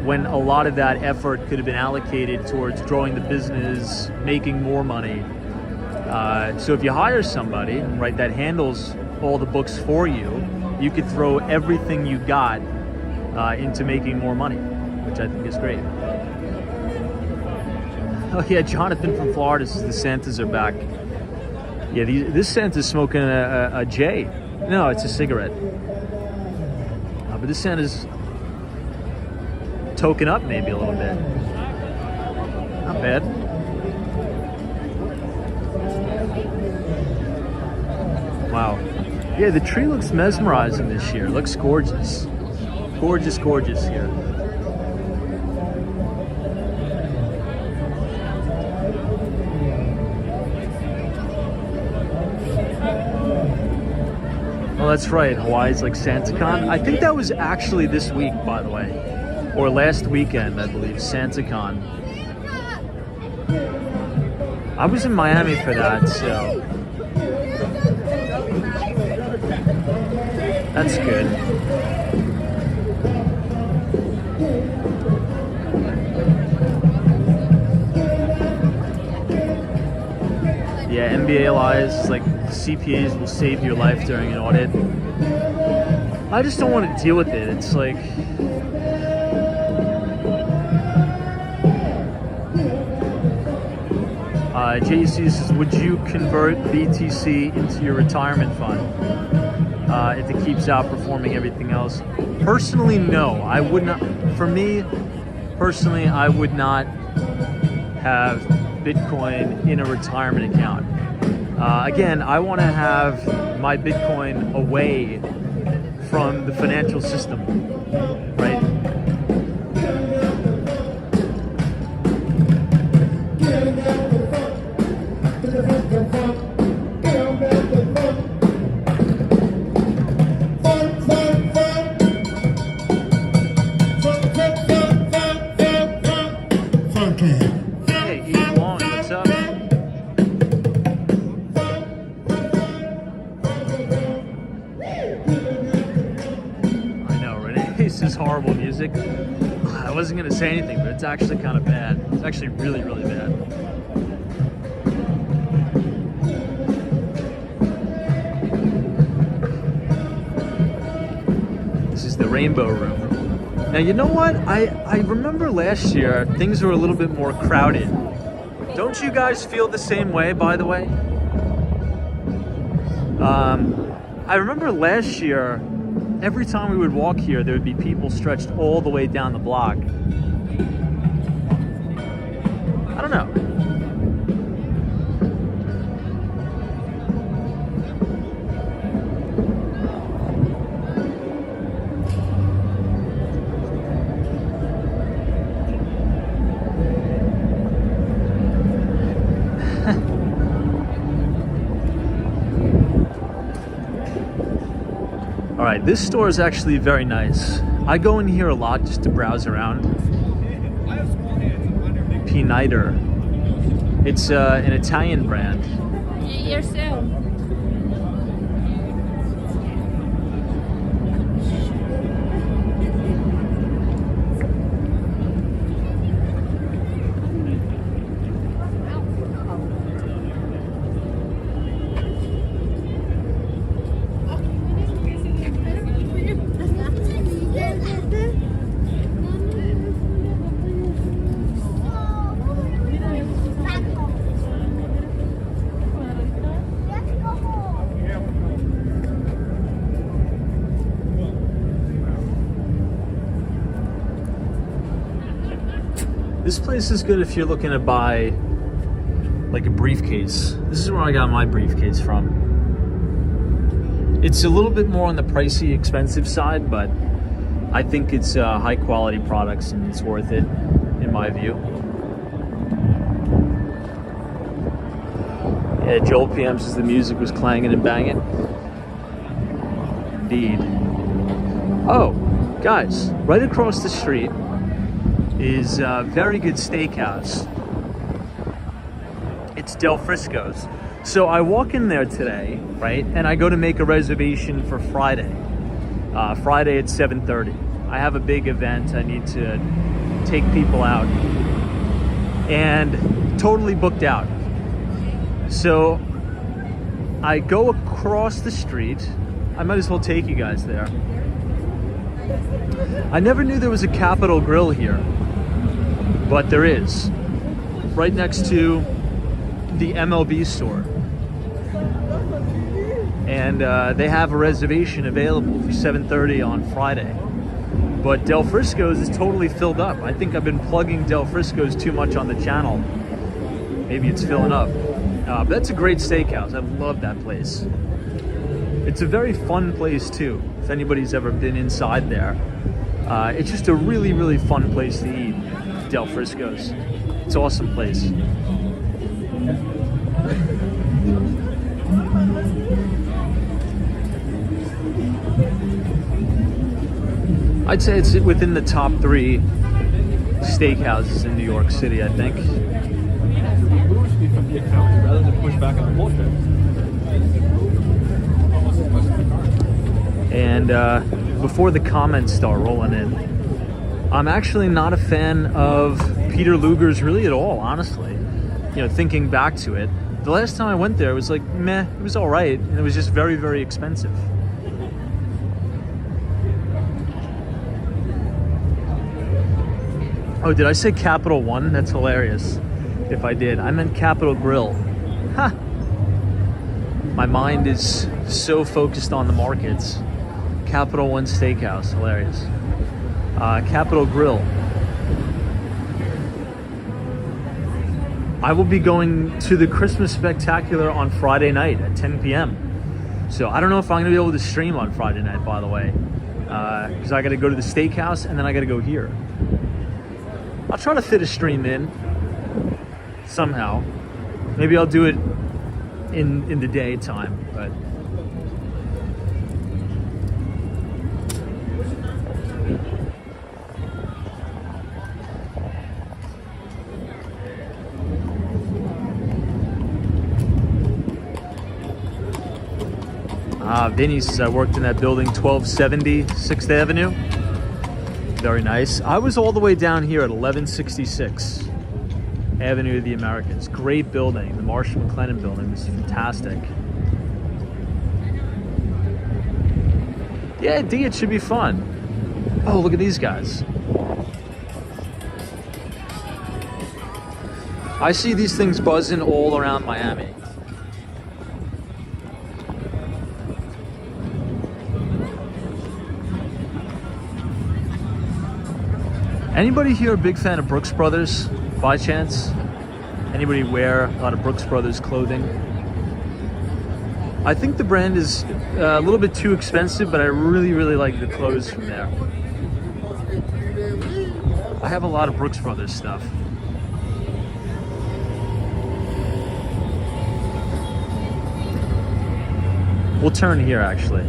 A: when a lot of that effort could have been allocated towards growing the business, making more money. So if you hire somebody, right, that handles all the books for you, you could throw everything you got into making more money, which I think is great. Oh yeah, Jonathan from Florida says the Santas are back. Yeah, this Santa's smoking a J. No, it's a cigarette. But this Santa's token up maybe a little bit. Not bad. Wow. Yeah, the tree looks mesmerizing this year. It looks gorgeous. Gorgeous here. Oh, that's right. Hawaii's like SantaCon. I think that was actually this week, by the way. Or last weekend, I believe. SantaCon. I was in Miami for that, so that's good. Yeah, NBA lies, like CPAs will save your life during an audit. I just don't want to deal with it. It's like, JC says, would you convert BTC into your retirement fund if it keeps outperforming everything else? Personally, no. I would not. For me, personally, I would not have Bitcoin in a retirement account. Again, I want to have my Bitcoin away from the financial system, right? Horrible music. I wasn't going to say anything, but it's actually kind of bad. It's actually really bad. This is the Rainbow Room. Now, you know what? I remember last year things were a little bit more crowded. Don't you guys feel the same way, by the way? I remember last year, every time we would walk here, there would be people stretched all the way down the block. I don't know. All right, this store is actually very nice. I go in here a lot just to browse around. P-Nighter. It's an Italian brand.
C: Yourself.
A: This place is good if you're looking to buy like a briefcase. This is where I got my briefcase from. It's a little bit more on the pricey, expensive side, but I think it's high quality products and it's worth it, in my view. Yeah, Joel PM says the music was clanging and banging. Indeed. Oh, guys, right across the street is a very good steakhouse. It's Del Frisco's. So I walk in there today, right, and I go to make a reservation for Friday. Friday at 7:30. I have a big event. I need to take people out, and totally booked out. So I go across the street. I might as well take you guys there. I never knew there was a Capitol Grill here, but there is, right next to the MLB store. And they have a reservation available for 7:30 on Friday. But Del Frisco's is totally filled up. I think I've been plugging Del Frisco's too much on the channel. Maybe it's filling up. But that's a great steakhouse. I love that place. It's a very fun place too, if anybody's ever been inside there. It's just a really, really fun place to eat, Del Frisco's. It's an awesome place. I'd say it's within the top 3 steakhouses in New York City, I think.
D: Rather than push back on the bullshit.
A: And before the comments start rolling in, I'm actually not a fan of Peter Luger's really at all, honestly. You know, thinking back to it, the last time I went there, it was like, meh, it was all right, and it was just very, very expensive. Oh, did I say Capital One? That's hilarious. If I did, I meant Capital Grill. Ha! My mind is so focused on the markets. Capital One Steakhouse, hilarious. Capital Grill. I will be going to the Christmas Spectacular on Friday night at 10 p.m. So I don't know if I'm gonna be able to stream on Friday night, by the way, because I gotta go to the steakhouse and then I gotta go here. I'll try to fit a stream in somehow. Maybe I'll do it in the daytime, but Vinny says I worked in that building, 1270 6th Avenue. Very nice. I was all the way down here at 1166 Avenue of the Americas. Great building. The Marshall McLennan building was fantastic. Yeah, D, it should be fun. Oh, look at these guys. I see these things buzzing all around Miami. Anybody here a big fan of Brooks Brothers, by chance? Anybody wear a lot of Brooks Brothers clothing? I think the brand is a little bit too expensive, but I really, really like the clothes from there. I have a lot of Brooks Brothers stuff. We'll turn here, actually.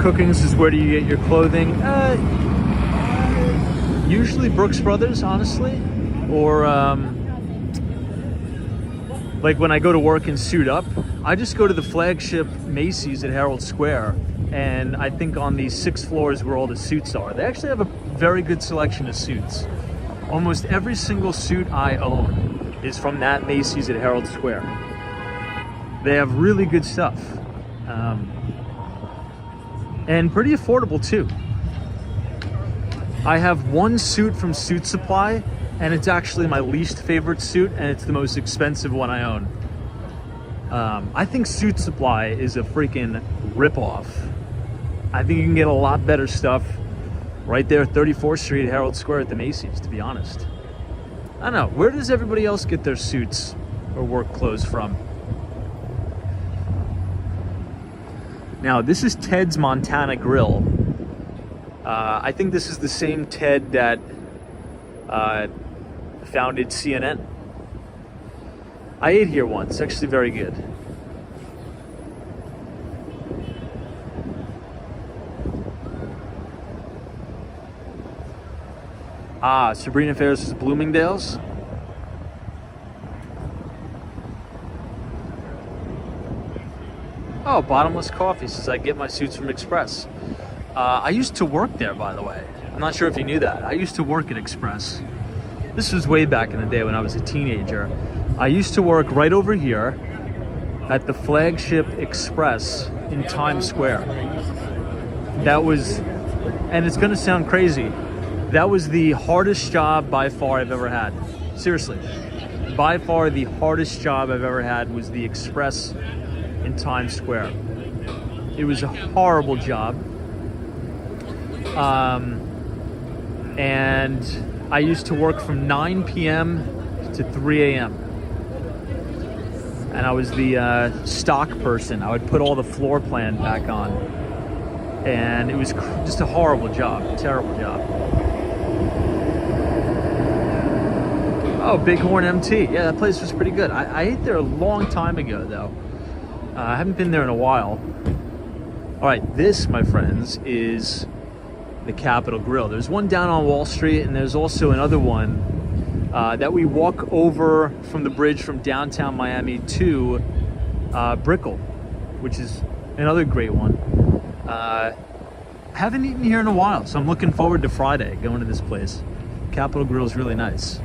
A: Cookings is where do you get your clothing? Usually Brooks Brothers, honestly, or like when I go to work and suit up, I just go to the flagship Macy's at Herald Square, and I think on the 6th floors where all the suits are. They actually have a very good selection of suits. Almost every single suit I own is from that Macy's at Herald Square. They have really good stuff. And pretty affordable too. I have one suit from Suit Supply, and it's actually my least favorite suit, and it's the most expensive one I own. I think Suit Supply is a freaking ripoff. I think you can get a lot better stuff right there at 34th Street, Herald Square at the Macy's, to be honest. I don't know, where does everybody else get their suits or work clothes from? Now, this is Ted's Montana Grill. I think this is the same Ted that founded CNN. I ate here once, actually very good. Ah, Sabrina Ferris' Bloomingdale's. Oh, Bottomless Coffee says I get my suits from Express. I used to work there, by the way. I'm not sure if you knew that. I used to work at Express. This was way back in the day when I was a teenager. I used to work right over here at the flagship Express in Times Square. That was, and it's gonna sound crazy, that was the hardest job by far I've ever had. Seriously. By far the hardest job I've ever had was the Express in Times Square. It was a horrible job. And I used to work from 9 p.m. to 3 a.m. And I was the stock person. I would put all the floor plan back on. And it was just a horrible job, terrible job. Oh, Bighorn MT. Yeah, that place was pretty good. I ate there a long time ago, though. I haven't been there in a while. All right, this, my friends, is the Capitol Grill. There's one down on Wall Street, and there's also another one that we walk over from the bridge from downtown Miami to Brickell, which is another great one. Haven't eaten here in a while, so I'm looking forward to Friday going to this place. Capitol Grill is really nice.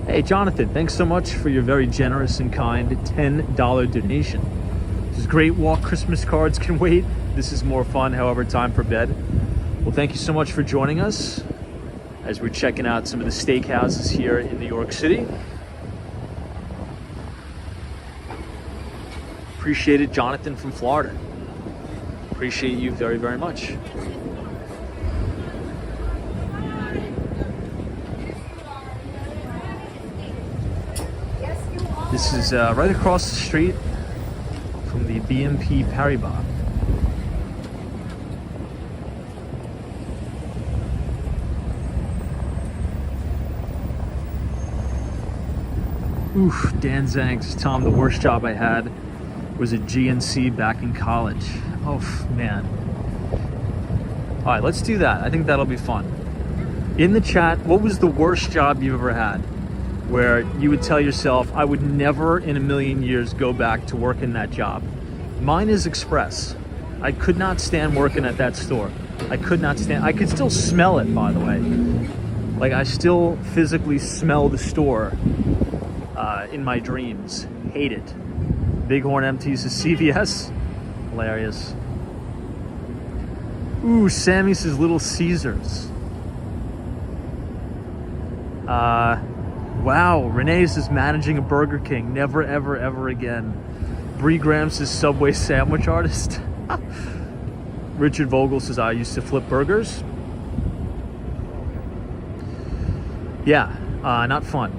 A: Hey, Jonathan, thanks so much for your very generous and kind $10 donation. This is great. Walk Christmas cards can wait. This is more fun, however, time for bed. Well, thank you so much for joining us as we're checking out some of the steakhouses here in New York City. Appreciate it, Jonathan from Florida. Appreciate you very, very much. This is right across the street from the BNP Paribas. Oof, Dan Zhang says, Tom, the worst job I had was at GNC back in college. Oh, man. All right, let's do that. I think that'll be fun. In the chat, what was the worst job you've ever had where you would tell yourself, I would never in a million years go back to work in that job? Mine is Express. I could not stand working at that store. I could not stand. I could still smell it, by the way. Like, I still physically smell the store in my dreams. Hate it. Bighorn empties his CVS. Hilarious. Ooh, Sammy says Little Caesars. Wow, Renee says managing a Burger King. Never, ever, ever again. Bree Graham says Subway sandwich artist. Richard Vogel says I used to flip burgers. Yeah, not fun.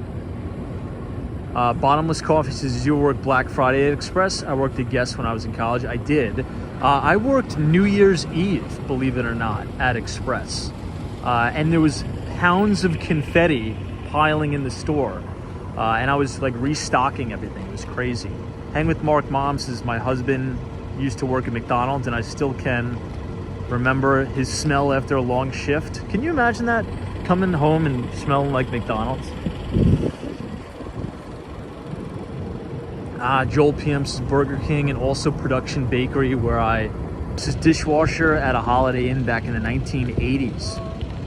A: Bottomless Coffee says, did you work Black Friday at Express? I worked at Guess when I was in college. I did. I worked New Year's Eve, believe it or not, at Express. And there was pounds of confetti piling in the store. And I was like restocking everything. It was crazy. Hang with Mark Mom says, my husband used to work at McDonald's and I still can remember his smell after a long shift. Can you imagine that? Coming home and smelling like McDonald's? Joel PM's Burger King and also Production Bakery, where I was a dishwasher at a Holiday Inn back in the 1980s.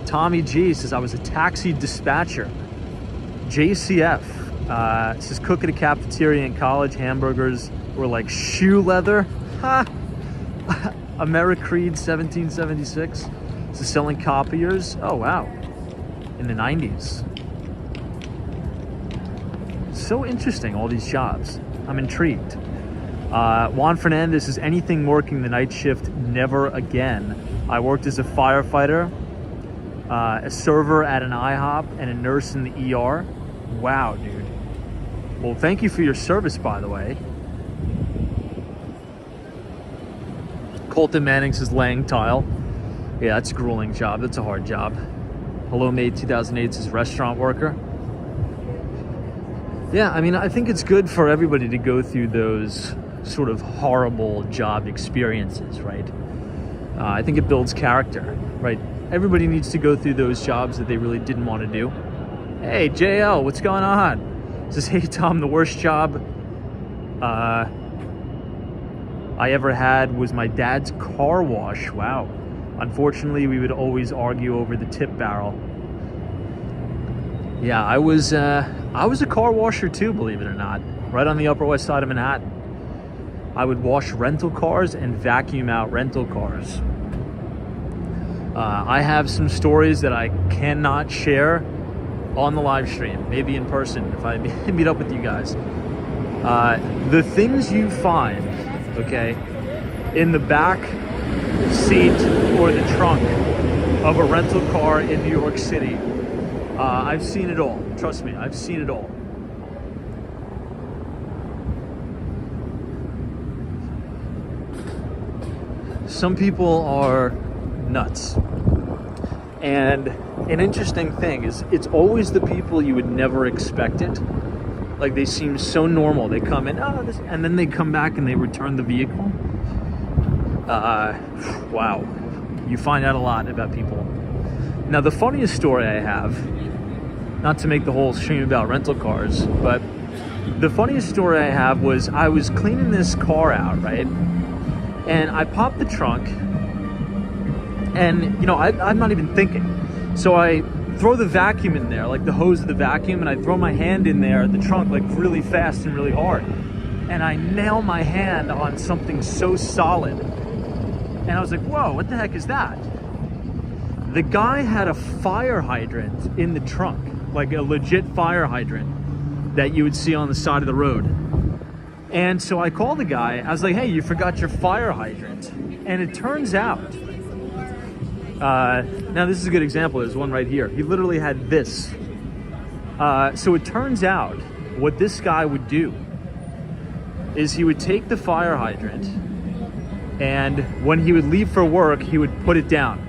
A: Tommy G says I was a taxi dispatcher. JCF says cook at a cafeteria in college. Hamburgers were like shoe leather. Ha! Americreed 1776. So selling copiers. Oh wow. In the 90s. So interesting, all these jobs. I'm intrigued. Juan Fernandez says anything working the night shift, never again. I worked as a firefighter, a server at an IHOP, and a nurse in the ER. Wow, dude. Well, thank you for your service, by the way. Colton Manning says laying tile. Yeah, that's a grueling job. That's a hard job. Hello Mate 2008 says restaurant worker. Yeah, I mean, I think it's good for everybody to go through those sort of horrible job experiences, right? I think it builds character, right? Everybody needs to go through those jobs that they really didn't want to do. Hey, JL, what's going on? Says, hey, Tom, the worst job I ever had was my dad's car wash. Wow. Unfortunately, we would always argue over the tip barrel. Yeah, I was a car washer too, believe it or not, right on the Upper West Side of Manhattan. I would wash rental cars and vacuum out rental cars. I have some stories that I cannot share on the live stream, maybe in person if I meet up with you guys. The things you find, okay, in the back seat or the trunk of a rental car in New York City, I've seen it all. Trust me, I've seen it all. Some people are nuts. And an interesting thing is it's always the people you would never expect it. Like they seem so normal. They come in, and then they come back and they return the vehicle. Wow. You find out a lot about people. Now, the funniest story I have, not to make the whole stream about rental cars, but the funniest story I have was I was cleaning this car out, right? And I popped the trunk, and, you know, I'm not even thinking. So I throw the vacuum in there, like the hose of the vacuum, and I throw my hand in there, the trunk, like really fast and really hard. And I nail my hand on something so solid. And I was like, whoa, what the heck is that? The guy had a fire hydrant in the trunk, like a legit fire hydrant that you would see on the side of the road. And so I called the guy. I was like, hey, you forgot your fire hydrant. And it turns out, now this is a good example. There's one right here. He literally had this. So it turns out what this guy would do is he would take the fire hydrant, and when he would leave for work, he would put it down,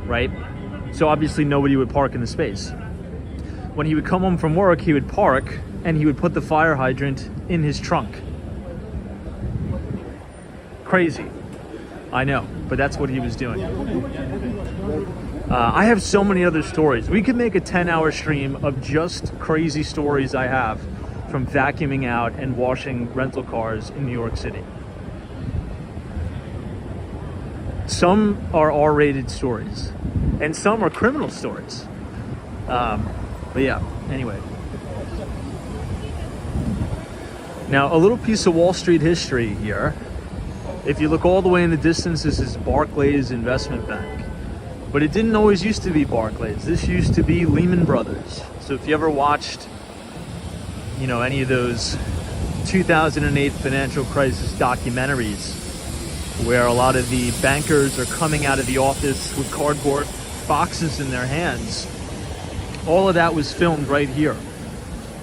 A: right? So obviously nobody would park in the space. When he would come home from work, he would park and he would put the fire hydrant in his trunk. Crazy. I know, but that's what he was doing. I have so many other stories. We could make a 10-hour stream of just crazy stories I have from vacuuming out and washing rental cars in New York City. Some are R-rated stories, and some are criminal stories. But yeah, anyway. Now, a little piece of Wall Street history here. If you look all the way in the distance, this is Barclays Investment Bank. But it didn't always used to be Barclays. This used to be Lehman Brothers. So if you ever watched, you know, any of those 2008 financial crisis documentaries where a lot of the bankers are coming out of the office with cardboard boxes in their hands, all of that was filmed right here,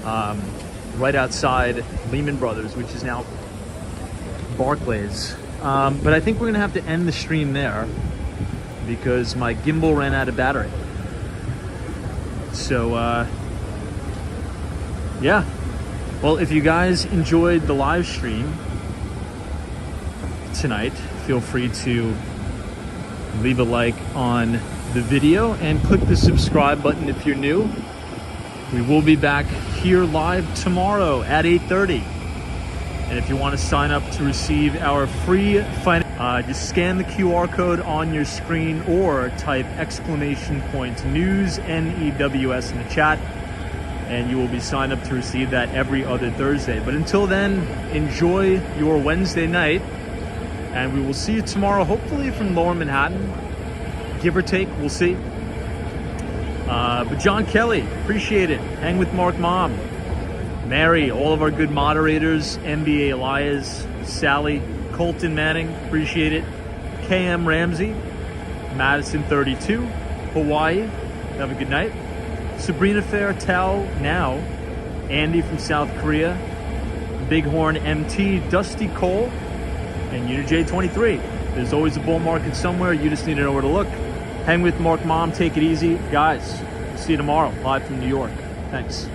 A: right outside Lehman Brothers, which is now Barclays. But I think we're gonna have to end the stream there because my gimbal ran out of battery. So yeah, well, if you guys enjoyed the live stream tonight, feel free to Leave a like on the video and click the subscribe button if you're new. We will be back here live tomorrow at 8:30. And if you want to sign up to receive our free just scan the QR code on your screen or type !news NEWS in the chat, and you will be signed up to receive that every other Thursday. But until then, enjoy your Wednesday night, and we will see you tomorrow, hopefully from Lower Manhattan, give or take, we'll see. But John Kelly, appreciate it. Hang with Mark Mom, Mary, all of our good moderators, MBA Elias, Sally, Colton Manning, appreciate it. KM Ramsey, Madison 32, Hawaii, have a good night. Sabrina Fair, Tao Now, Andy from South Korea, Bighorn MT, Dusty Cole, and UniJ23. There's always a bull market somewhere, you just need to know where to look. Hang with Mark Mom, take it easy. Guys, see you tomorrow, live from New York. Thanks.